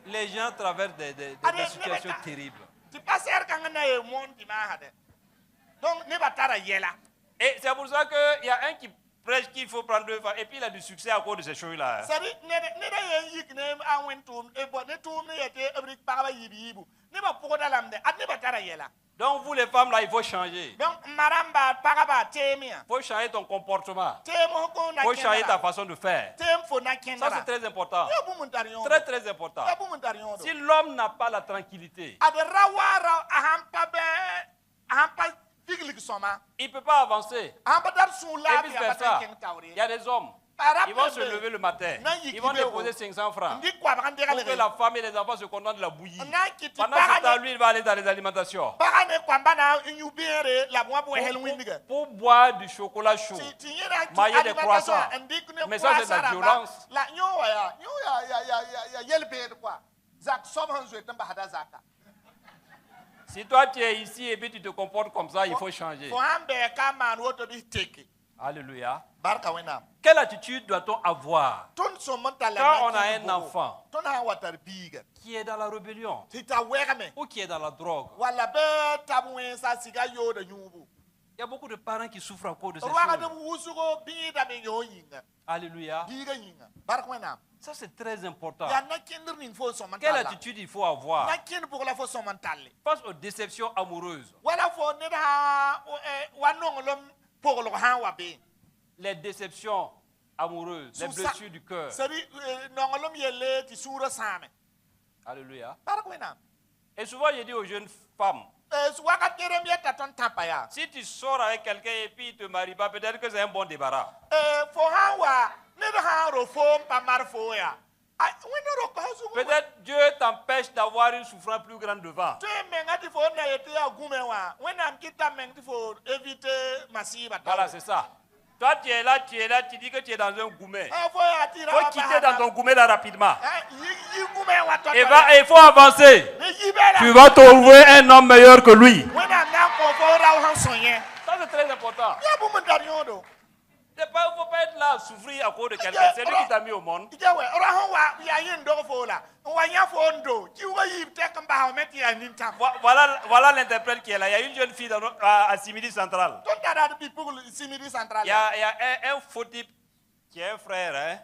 Les gens traversent des situations terribles. Et c'est pour ça qu'il y a un qui prêche qu'il faut prendre 2 fois et puis il a du succès à cause de ces choses-là. Donc vous les femmes là, il faut changer. Il faut changer ton comportement. Il faut changer ta façon de faire. Ça c'est très important. Très très important. Si l'homme n'a pas la tranquillité, il ne peut pas avancer. Et vice versa. Il y a des hommes. Ils vont se lever le matin. Ils vont déposer 500 francs. Pour que la femme et les enfants se contentent de la bouillie. Pendant ce temps, lui, il va aller dans les alimentations. Pour boire du chocolat chaud. Mailler des croissants. Mais ça, c'est de la violence. Si toi, tu es ici et puis tu te comportes comme ça, il faut changer. Alléluia. Quelle attitude doit-on avoir quand on a un enfant qui est dans la rébellion ou qui est dans la drogue? Il y a beaucoup de parents qui souffrent à cause de ces choses. Alléluia. Ça, c'est très important. Quelle attitude il faut avoir face aux déceptions amoureuses? Les déceptions amoureuses, les blessures du cœur. Alléluia. Et souvent, je dis aux jeunes femmes, si tu sors avec quelqu'un et puis il ne te marie pas, peut-être que c'est un bon débarras. Peut-être Dieu t'empêche d'avoir une souffrance plus grande devant. Voilà, c'est ça. Toi, tu es là, tu dis que tu es dans un goumet. Il faut quitter dans ton goumet là rapidement. Et il faut avancer. Tu vas trouver un homme meilleur que lui. Ça, c'est très important. Il ne faut pas être là à souffrir à cause de quelqu'un. C'est lui qui t'a mis au monde. Voilà l'interprète qui est là. Il y a une jeune fille à Simidi Central. Il y a un faux type qui est un frère. Hein,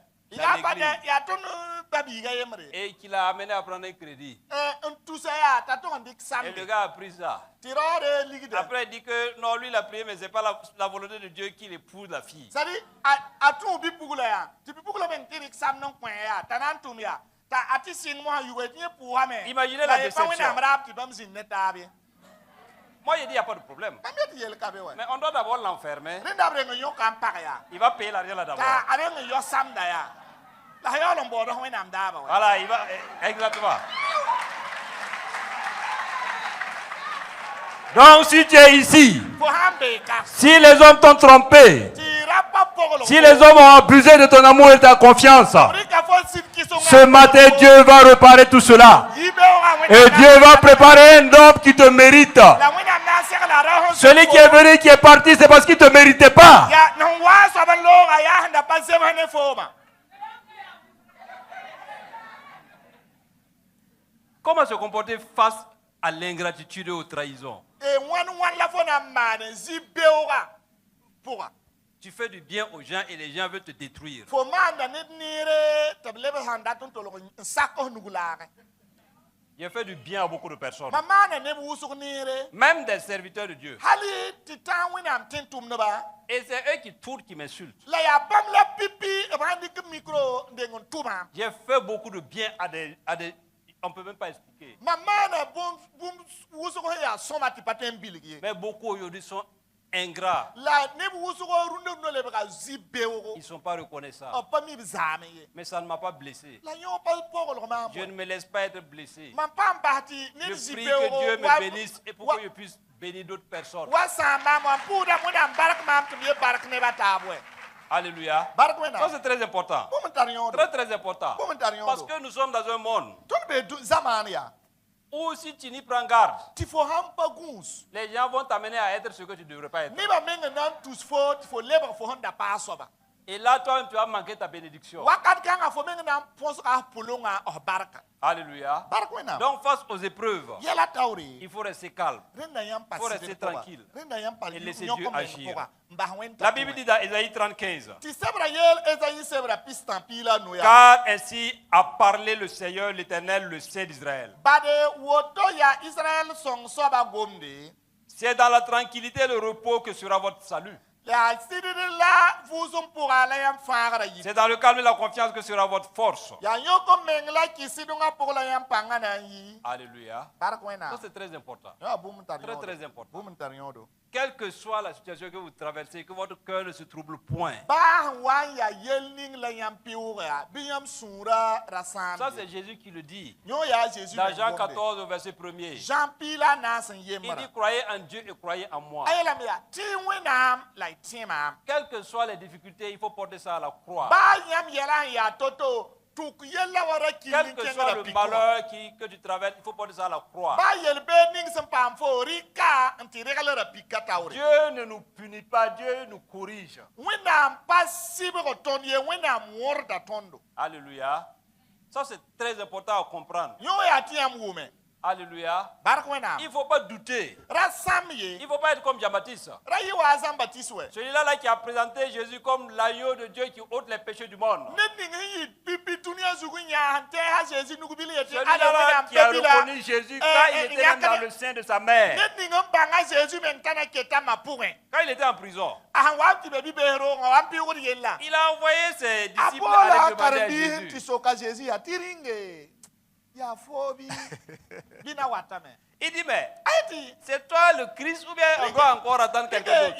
et qui l'a amené à prendre un crédit. Et le gars a pris ça. Après il dit que non, lui il a prié, mais ce n'est pas la volonté de Dieu qu'il épouse la fille. Imaginez la déception. Moi, il dit qu'il n'y a pas de problème. Mais on doit d'abord l'enfermer. Il va payer l'argent là d'abord. Voilà, il va. Exactement. Donc, si tu es ici, si les hommes t'ont trompé, si les hommes ont abusé de ton amour et de ta confiance, ce matin, Dieu va réparer tout cela. Et Dieu va préparer un homme qui te mérite. Celui qui est venu, qui est parti, c'est parce qu'il ne te méritait pas. Comment se comporter face à l'ingratitude et aux trahisons? Tu fais du bien aux gens et les gens veulent te détruire. J'ai fait du bien à beaucoup de personnes. Même des serviteurs de Dieu. Et c'est eux qui tournent, qui m'insultent. J'ai fait beaucoup de bien à des on ne peut même pas expliquer. Mais beaucoup aujourd'hui sont ingrats. Ils ne sont pas reconnaissables. Mais ça ne m'a pas blessé. Je ne me laisse pas être blessé. Je prie que Dieu me bénisse et pour que je puisse bénir d'autres personnes. Alléluia. Ça c'est très important. Très très important. Parce que nous sommes dans un monde où si tu n'y prends garde, les gens vont t'amener à être ce que tu ne devrais pas être. Et là, toi, tu as manqué ta bénédiction. Alléluia. Donc, face aux épreuves, il faut rester calme. Il faut rester tranquille. Et laisser Dieu agir. La Bible dit dans Ésaïe 35. Car ainsi a parlé le Seigneur, l'Éternel, le Saint d'Israël. C'est dans la tranquillité et le repos que sera votre salut. C'est dans le calme et la confiance que sera votre force. Alléluia. Ça c'est très important. Très très important. Quelle que soit la situation que vous traversez, que votre cœur ne se trouble point. Ça c'est Jésus qui le dit. Dans Jean 14 verset 1er. Il dit croyez en Dieu et croyez en moi. Quelles que soient les difficultés, il faut porter ça à la croix. Quel que soit le malheur que tu traverses, il faut porter ça à la croix. Dieu ne nous punit pas, Dieu nous corrige. Alléluia. Ça c'est très important à comprendre. Alléluia. Il ne faut pas douter. Il ne faut pas être comme Jean-Baptiste. Celui-là là qui a présenté Jésus comme l'agneau de Dieu qui ôte les péchés du monde. Celui-là qui a reconnu Jésus quand il était dans le sein de sa mère. Quand il était en prison. Il a envoyé ses disciples à demander à Jésus. Il dit mais c'est toi le Christ ou bien on doit encore attendre quelqu'un d'autre?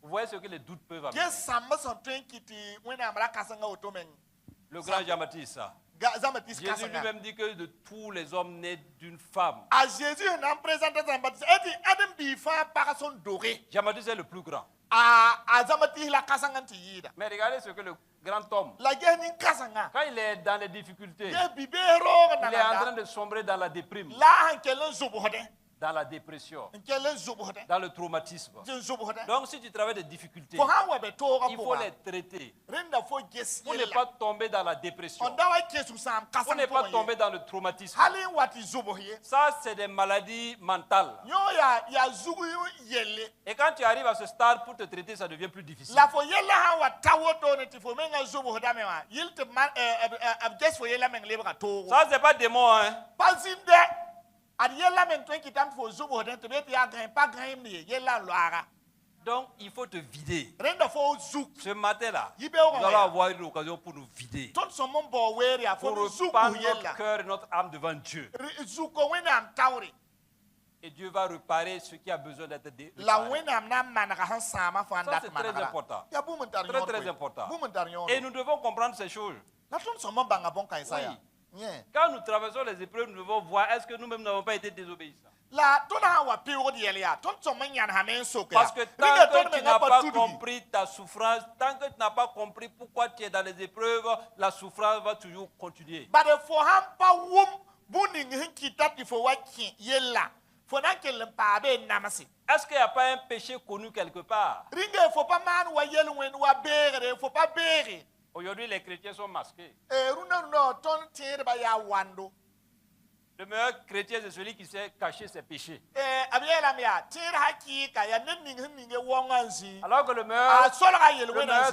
Vous voyez ce que les doutes peuvent amener. Le grand Jean-Baptiste. Jésus lui-même dit que de tous les hommes nés d'une femme, Jean-Baptiste est le plus grand. Mais regardez ce que le grand homme, quand il est dans les difficultés, il est en train de sombrer dans la déprime, dans la dépression, dans le traumatisme. Donc si tu travailles des difficultés, il faut les traiter pour ne pas tomber dans la dépression, pour ne pas tomber dans le traumatisme. Ça c'est des maladies mentales. Et quand tu arrives à ce stade, pour te traiter, ça devient plus difficile. Ça c'est pas démon, hein. Donc il faut te vider. Ce matin-là, nous allons avoir une occasion pour nous vider. Pour reprendre notre cœur et notre âme devant Dieu. Et Dieu va réparer ce qui a besoin d'être réparé. Ça c'est très important. Très très important. Et nous devons comprendre ces choses. Oui. Quand nous traversons les épreuves, nous devons voir est-ce que nous-mêmes n'avons pas été désobéissants. Parce que tant que tu n'as pas compris ta souffrance, tant que tu n'as pas compris pourquoi tu es dans les épreuves, la souffrance va toujours continuer. Est-ce qu'il n'y a pas un péché connu quelque part? Aujourd'hui, les chrétiens sont masqués. Le meilleur chrétien, c'est celui qui sait cacher ses péchés. Alors que le meilleur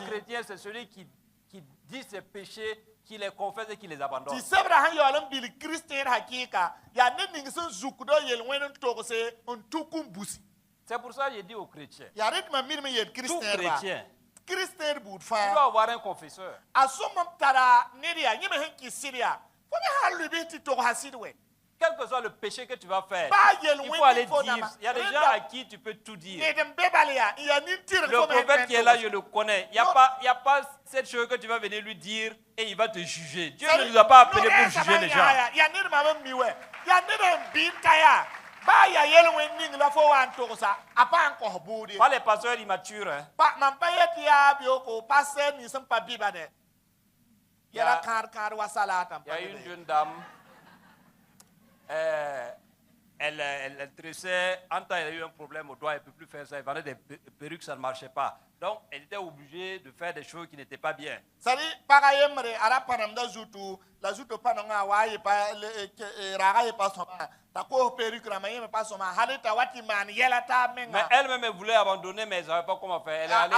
chrétien, c'est celui qui dit ses péchés, qui les confesse et qui les abandonne. C'est pour ça que j'ai dit aux chrétiens, tout chrétien, il doit avoir un confesseur. quel que soit le péché que tu vas faire, il faut aller dire. Il y a des gens à qui tu peux tout dire. Le prophète qui est là, je le connais. Il n'y a pas cette chose que tu vas venir lui dire et il va te juger. Dieu ne nous a pas appelés pour juger les gens. Pas les pasteurs immatures. Hein. Il y a une jeune dame. Elle tressait, en temps elle a eu un problème au doigt, elle ne peut plus faire ça, elle vendait des perruques, ça ne marchait pas. Donc elle était obligée de faire des choses qui n'étaient pas bien. Mais elle-même elle voulait abandonner, mais elle ne savait pas comment faire. Elle est allée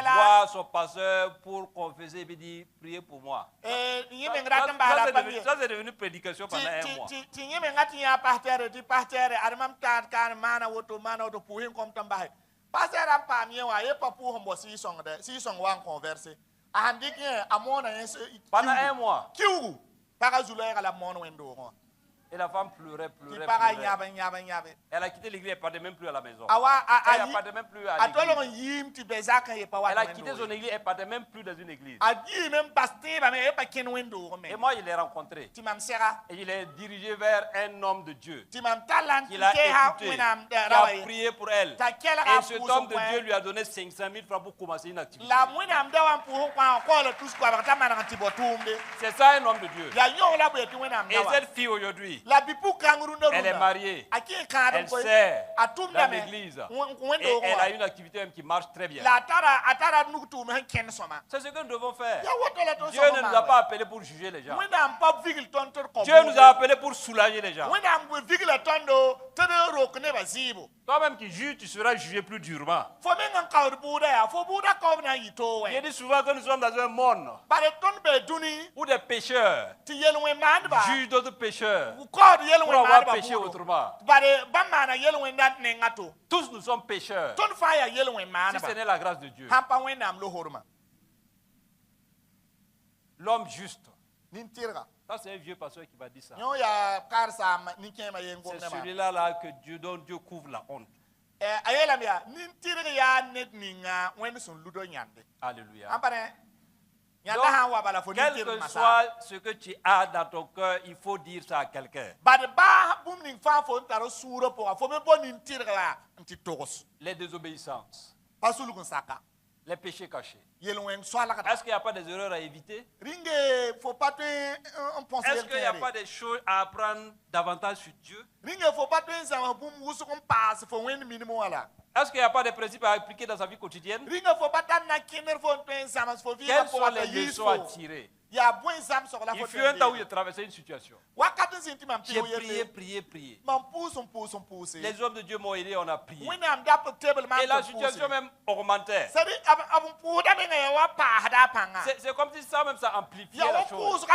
voir son pasteur pour confesser et dire priez pour moi. Ça c'est devenu prédication pendant un mois. Pendant un mois. Et la femme pleurait. Elle a quitté l'église, elle ne partait même plus à la maison. Elle ne partait même plus à l'église. Elle a quitté son église, elle ne partait même plus dans une église. Et moi, je l'ai rencontré. Et je l'ai dirigé vers un homme de Dieu. Qui l'a écouté, qui a prié pour elle. Et cet homme de Dieu lui a donné 500 000 francs pour commencer une activité. C'est ça un homme de Dieu. Et cette fille aujourd'hui, elle est mariée, elle sert dans l'église et elle a une activité même qui marche très bien. C'est ce que nous devons faire. Dieu ne nous a pas appelés pour juger les gens. Dieu nous a appelés pour soulager les gens. Toi-même qui juges, tu seras jugé plus durement. Il dit souvent que nous sommes dans un monde où des pécheurs jugent d'autres pécheurs pour avoir péché autrement. Tous nous sommes pécheurs. Si ce n'est la grâce de Dieu. L'homme juste. Ça, c'est un vieux pasteur qui m'a dit ça. C'est celui-là que Dieu, dont Dieu couvre la honte. Alléluia. Donc, quel que soit ce que tu as dans ton cœur, il faut dire ça à quelqu'un. Les désobéissances. Les péchés cachés. Est-ce qu'il n'y a pas des erreurs à éviter? Est-ce qu'il n'y a pas des choses à apprendre davantage sur Dieu? Est-ce qu'il n'y a pas des principes à appliquer dans sa vie quotidienne? Quelles sont les leçons à tirer? Il fut un temps où j'ai traversé une situation. J'ai prié. Les hommes de Dieu m'ont aidé, on a prié. Et la situation même augmentait. C'est comme si ça même ça amplifiait la chose.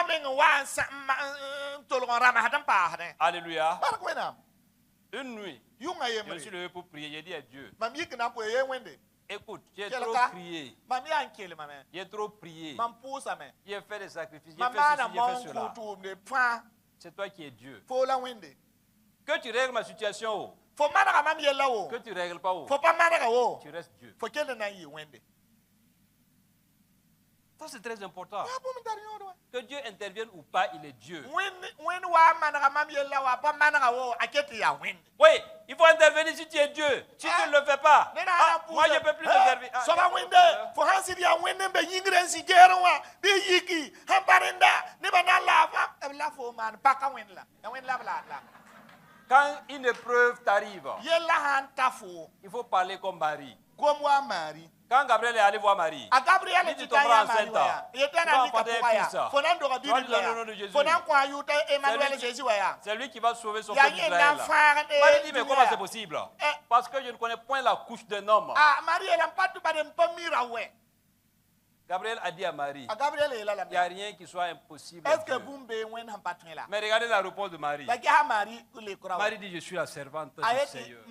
Alléluia. Une nuit, je me suis levé pour prier. J'ai dit à Dieu, écoute, j'ai trop prié. J'ai trop prié. J'ai fait des sacrifices. J'ai fait ceci, j'ai fait cela. C'est toi qui es Dieu. Que tu règles ma situation, que tu ne règles pas, tu restes Dieu. Ça, c'est très important. Que Dieu intervienne ou pas, il est Dieu. Oui, il faut intervenir si tu es Dieu. Si tu ne le fais pas, moi je ne peux plus te servir. Quand une épreuve t'arrive, il faut parler comme Marie. Quand Gabriel est allé voir Marie, il dit ton frère enceinte, tu vas enfanter un fils. Tu vas lui donner le nom de Jésus. C'est lui qui va sauver son peuple d'Israël. Marie dit mais comment c'est possible? Parce que je ne connais point la couche d'un homme. Gabriel a dit à Marie, il n'y a rien qui soit impossible. Mais regardez la réponse de Marie. Marie dit, je suis la servante du Seigneur.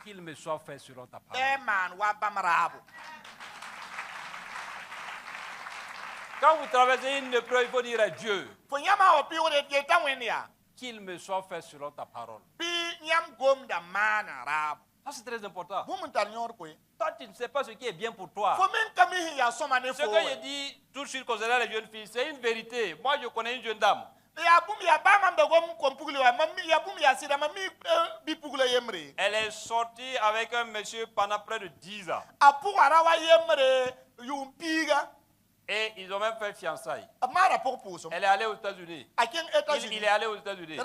Qu'il me soit fait selon ta parole. Quand vous traversez une épreuve, il faut dire à Dieu qu'il me soit fait selon ta parole. Ça, c'est très important. Toi, tu ne sais pas ce qui est bien pour toi. Ce que je dis tout de suite concernant les jeunes filles, c'est une vérité. Moi, je connais une jeune dame. Elle est sortie avec un monsieur pendant près de 10 ans. Et ils ont même fait fiançailles. Elle est allée aux États-Unis. Il est allé aux États-Unis.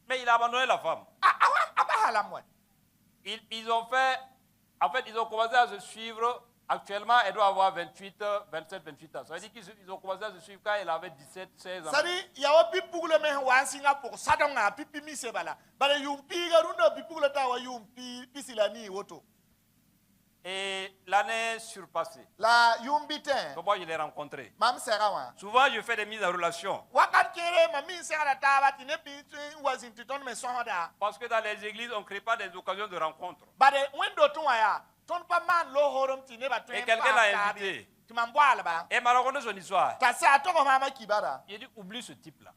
Mais il a abandonné la femme. Ils ont fait, en fait, ils ont commencé à se suivre. Actuellement, elle doit avoir 27, 28 ans. Ça veut dire qu'ils ont commencé à se suivre quand elle avait 17, 16 ans. Et l'année surpassée, comment je l'ai rencontré? Souvent, je fais des mises en relation. Parce que dans les églises, on ne crée pas des occasions de rencontre. Et quelqu'un l'a invité. Et m'a raconté son histoire. Il dit, oublie ce type-là.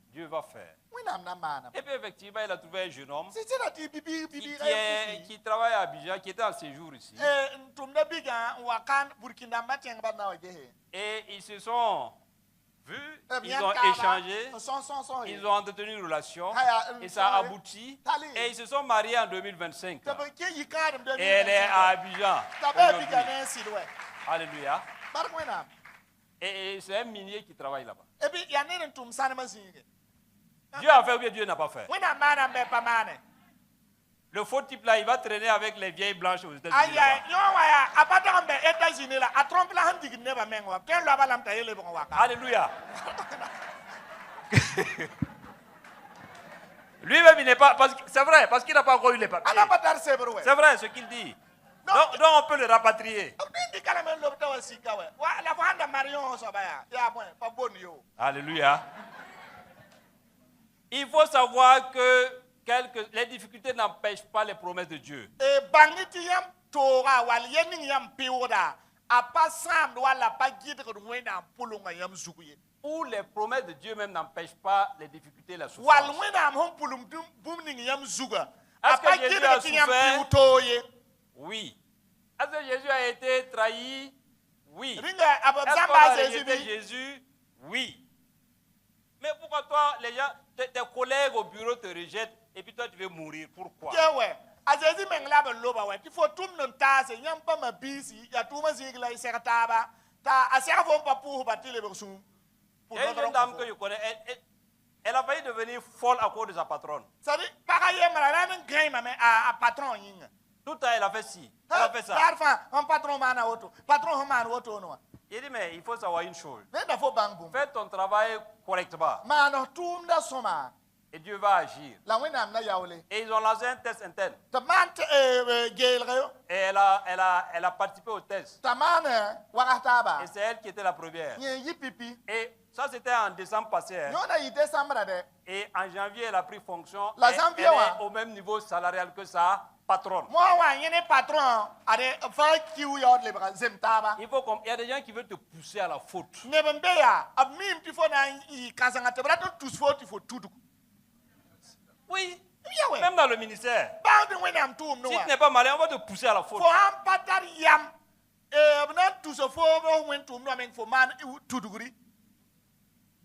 Dieu va faire. Et puis effectivement, il a trouvé un jeune homme qui travaille à Abidjan, qui était en séjour ici. Et ils se sont vus, ils ont échangé, ils ont entretenu une relation, et ça a abouti. Et ils se sont mariés en 2025. Et elle est à Abidjan. Alléluia. Et c'est un minier qui travaille là-bas. Dieu a fait ou bien Dieu n'a pas fait? Le faux type là, il va traîner avec les vieilles blanches aux États-Unis. Alléluia. Lui-même, il n'est pas. C'est vrai, parce qu'il n'a pas encore eu les papiers. C'est vrai ce qu'il dit. Donc on peut le rapatrier. Alléluia. Il faut savoir que les difficultés n'empêchent pas les promesses de Dieu. Ou les promesses de Dieu même n'empêchent pas les difficultés et la souffrance. Est-ce que Jésus a souffert? Oui. Est-ce que Jésus a été trahi? Oui. Est-ce qu'on a rejeté Jésus? Oui. Mais pourquoi toi, les gens, tes collègues au bureau te rejettent et puis toi tu veux mourir? Pourquoi? Il y a une jeune dame que je connais, elle a failli devenir folle à cause de sa patronne. Tout le temps, elle a fait ci, elle a fait ça. Il dit, mais il faut savoir une chose. Fais ton travail correctement. Et Dieu va agir. Et ils ont lancé un test interne. Et elle a participé au test. Et c'est elle qui était la première. Et ça, c'était en décembre passé. Et en janvier, elle a pris fonction. Elle est au même niveau salarial que ça. Patron. Il y a des gens qui veulent te pousser à la faute. Oui. Même dans le ministère. Si tu n'es pas malin, on va te pousser à la faute.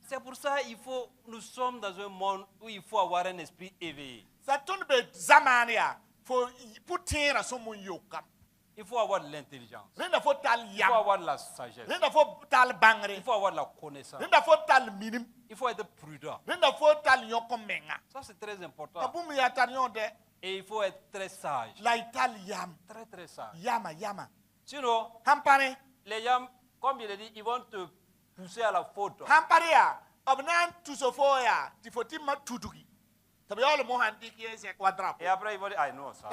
C'est pour ça nous sommes dans un monde où il faut avoir un esprit éveillé. Il faut avoir de l'intelligence. Il faut avoir de la sagesse. Il faut avoir de la connaissance. Il faut être prudent. Ça, c'est très important. Et il faut être très sage. Très, très sage. Sinon, les gens, comme il a dit, ils vont te pousser à la faute. Et après, ils vont dire, ah non, ça.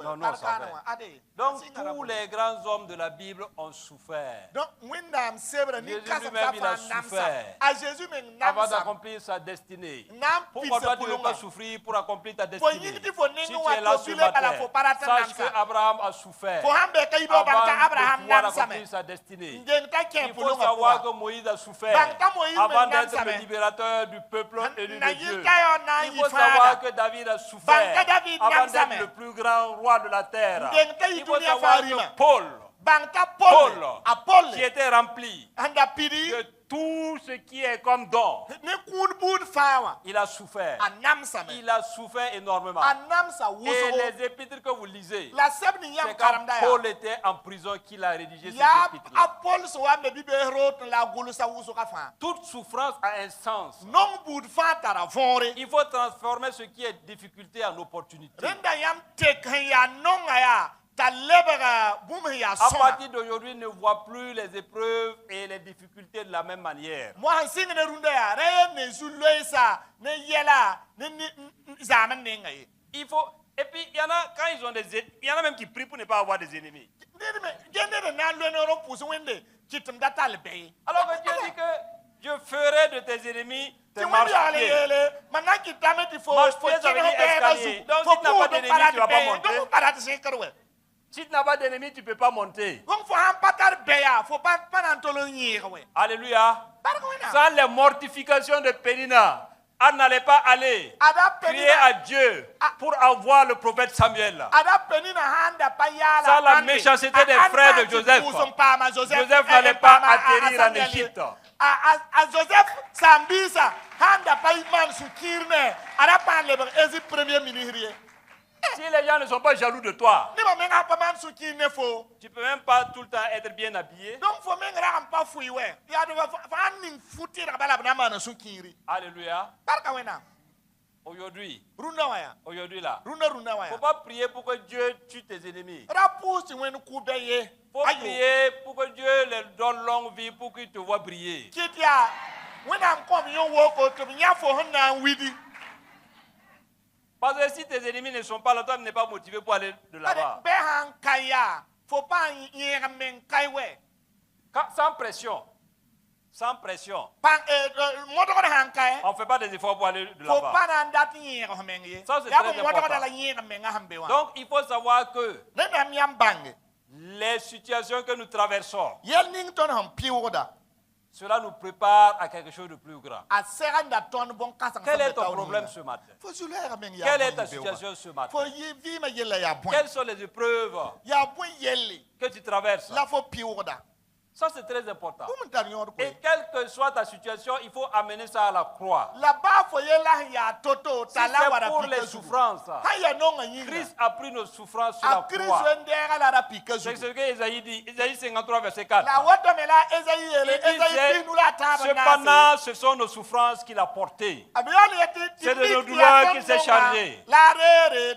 Non, non, ça va. Donc, tous les grands hommes de la Bible ont souffert. Jésus lui-même, il a souffert avant d'accomplir sa destinée. Pourquoi dois-tu pas souffrir pour accomplir ta destinée? Si tu es là ce matin, sache qu'Abraham a souffert avant de pouvoir accomplir sa destinée. Il faut savoir que Moïse a souffert avant d'être le libérateur du peuple élu de Dieu. Il faut savoir que David a souffert avant d'être le plus grand roi de la terre. Il faut savoir que Paul, qui était rempli de tout ce qui est comme don, il a souffert. Il a souffert énormément. Et les épîtres que vous lisez, c'est quand Paul était en prison qu'il a rédigé ces épîtres. Toute souffrance a un sens. Il faut transformer ce qui est difficulté en opportunité. À partir d'aujourd'hui, ne vois plus les épreuves et les difficultés de la même manière. Il faut, et puis il y en a quand ils ont il y en a même qui prient pour ne pas avoir des ennemis. Alors que Dieu dit que je ferai de tes ennemis tes marche-pieds. Marche-pieds, ça veut dire escalier. Donc si tu n'as pas d'ennemis, tu ne vas pas monter. Si tu n'as pas d'ennemis, tu ne peux pas monter. Alléluia. Sans les mortifications de Pénina, elle n'allait pas aller prier à Dieu pour avoir le prophète Samuel. Sans la méchanceté des frères de Joseph, Joseph n'allait pas atterrir en Égypte. Si les gens ne sont pas jaloux de toi, tu ne peux même pas tout le temps être bien habillé. Alléluia. Aujourd'hui là, il ne faut pas prier pour que Dieu tue tes ennemis. Il faut prier pour que Dieu leur donne longue vie pour qu'ils te voient briller. Parce que si tes ennemis ne sont pas là, toi tu n'es pas motivé pour aller de là-bas. Sans pression. Sans pression. On ne fait pas des efforts pour aller de là-bas. Ça c'est très important. Donc il faut savoir que les situations que nous traversons, cela nous prépare à quelque chose de plus grand. Quel est ton problème ce matin? Quelle est ta situation ce matin? Quelles sont les épreuves que tu traverses? Ça c'est très important. Et quelle que soit ta situation, il faut amener ça à la croix. Si c'est pour les souffrances, Christ a pris nos souffrances sur la croix. C'est ce que Isaïe dit, Isaïe 53 verset 4. Il disait, cependant ce sont nos souffrances qu'il a portées. C'est de nos douleurs qu'il s'est chargé.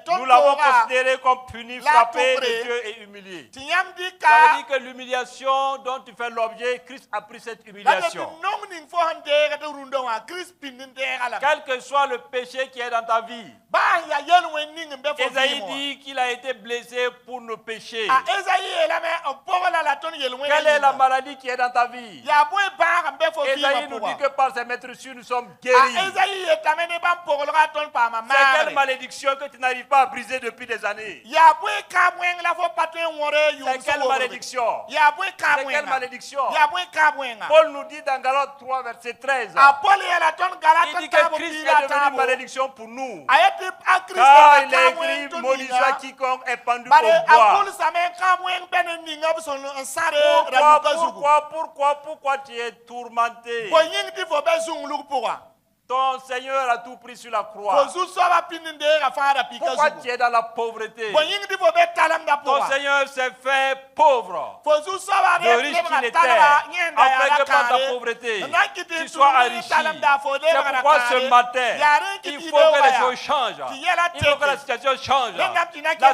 Nous l'avons considéré comme puni, frappé de Dieu et humilié. Ça veut dire que l'humiliation dont tu fais l'objet, Christ a pris cette humiliation. Quel que soit le péché qui est dans ta vie, Esaïe dit qu'il a été blessé pour nos péchés. Quelle est la maladie qui est dans ta vie? Esaïe nous dit que par ses maîtresures nous sommes guéris. C'est quelle malédiction que tu n'arrives pas à briser depuis des années? C'est quelle malédiction? C'est quelle malédiction? Paul nous dit dans Galates 3 verset 13. Il dit que Christ est devenu malédiction pour nous. Car il est écrit, maudit soit quiconque est pendu au bois. Pourquoi tu es tourmenté? Ton Seigneur a tout pris sur la croix. Pourquoi tu es dans la pauvreté? Ton Seigneur s'est fait pauvre. Le riche qu'il était, afin que par ta pauvreté, tu sois enrichi. C'est pourquoi ce matin, il faut que les choses changent. Il faut que la situation change. La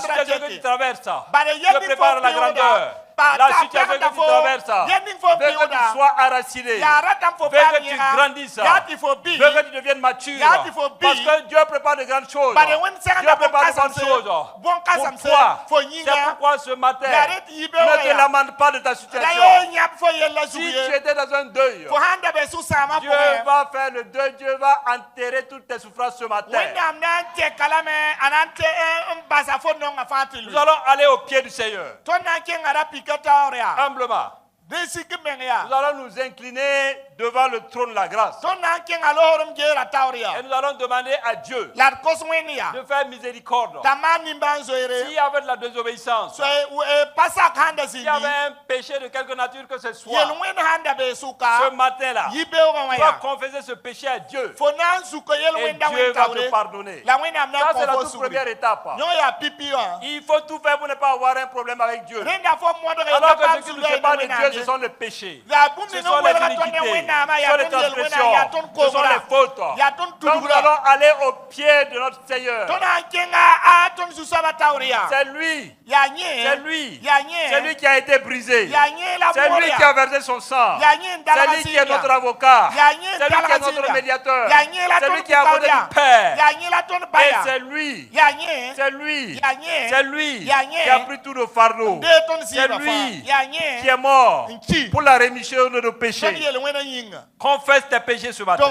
situation que tu traverses te prépare à la grandeur. La situation que tu traverses veut que tu sois enraciné, veut que tu grandisses, veut que tu deviennes mature. Parce que Dieu prépare de grandes choses. Dieu prépare de grandes choses pour toi. C'est pourquoi ce matin, ne te lamente pas de ta situation. Si tu étais dans un deuil, Dieu va faire le deuil, Dieu va enterrer toutes tes souffrances ce matin. Nous allons aller au pied du Seigneur. Humblement. Nous allons nous incliner devant le trône de la grâce. Et nous allons demander à Dieu de faire miséricorde. S'il y avait de la désobéissance, s'il y avait un péché de quelque nature que ce soit, ce matin-là, tu vas confesser ce péché à Dieu. Et Dieu va te pardonner. Ça, c'est la toute première étape. Il faut tout faire pour ne pas avoir un problème avec Dieu. Alors que ce qui nous sépare de Dieu, ce sont les péchés, ce sont les iniquités, ce sont les transgressions, ce sont les fautes. Donc nous allons aller au pied de notre Seigneur. C'est lui, c'est lui, c'est lui qui a été brisé, c'est lui qui a versé son sang, c'est lui qui est notre avocat, c'est lui qui est notre médiateur, c'est lui qui a voté du Père, et c'est lui, c'est lui, c'est lui qui a pris tous nos fardeaux, c'est lui qui est mort pour la rémission de nos péchés. Confesse tes péchés ce matin.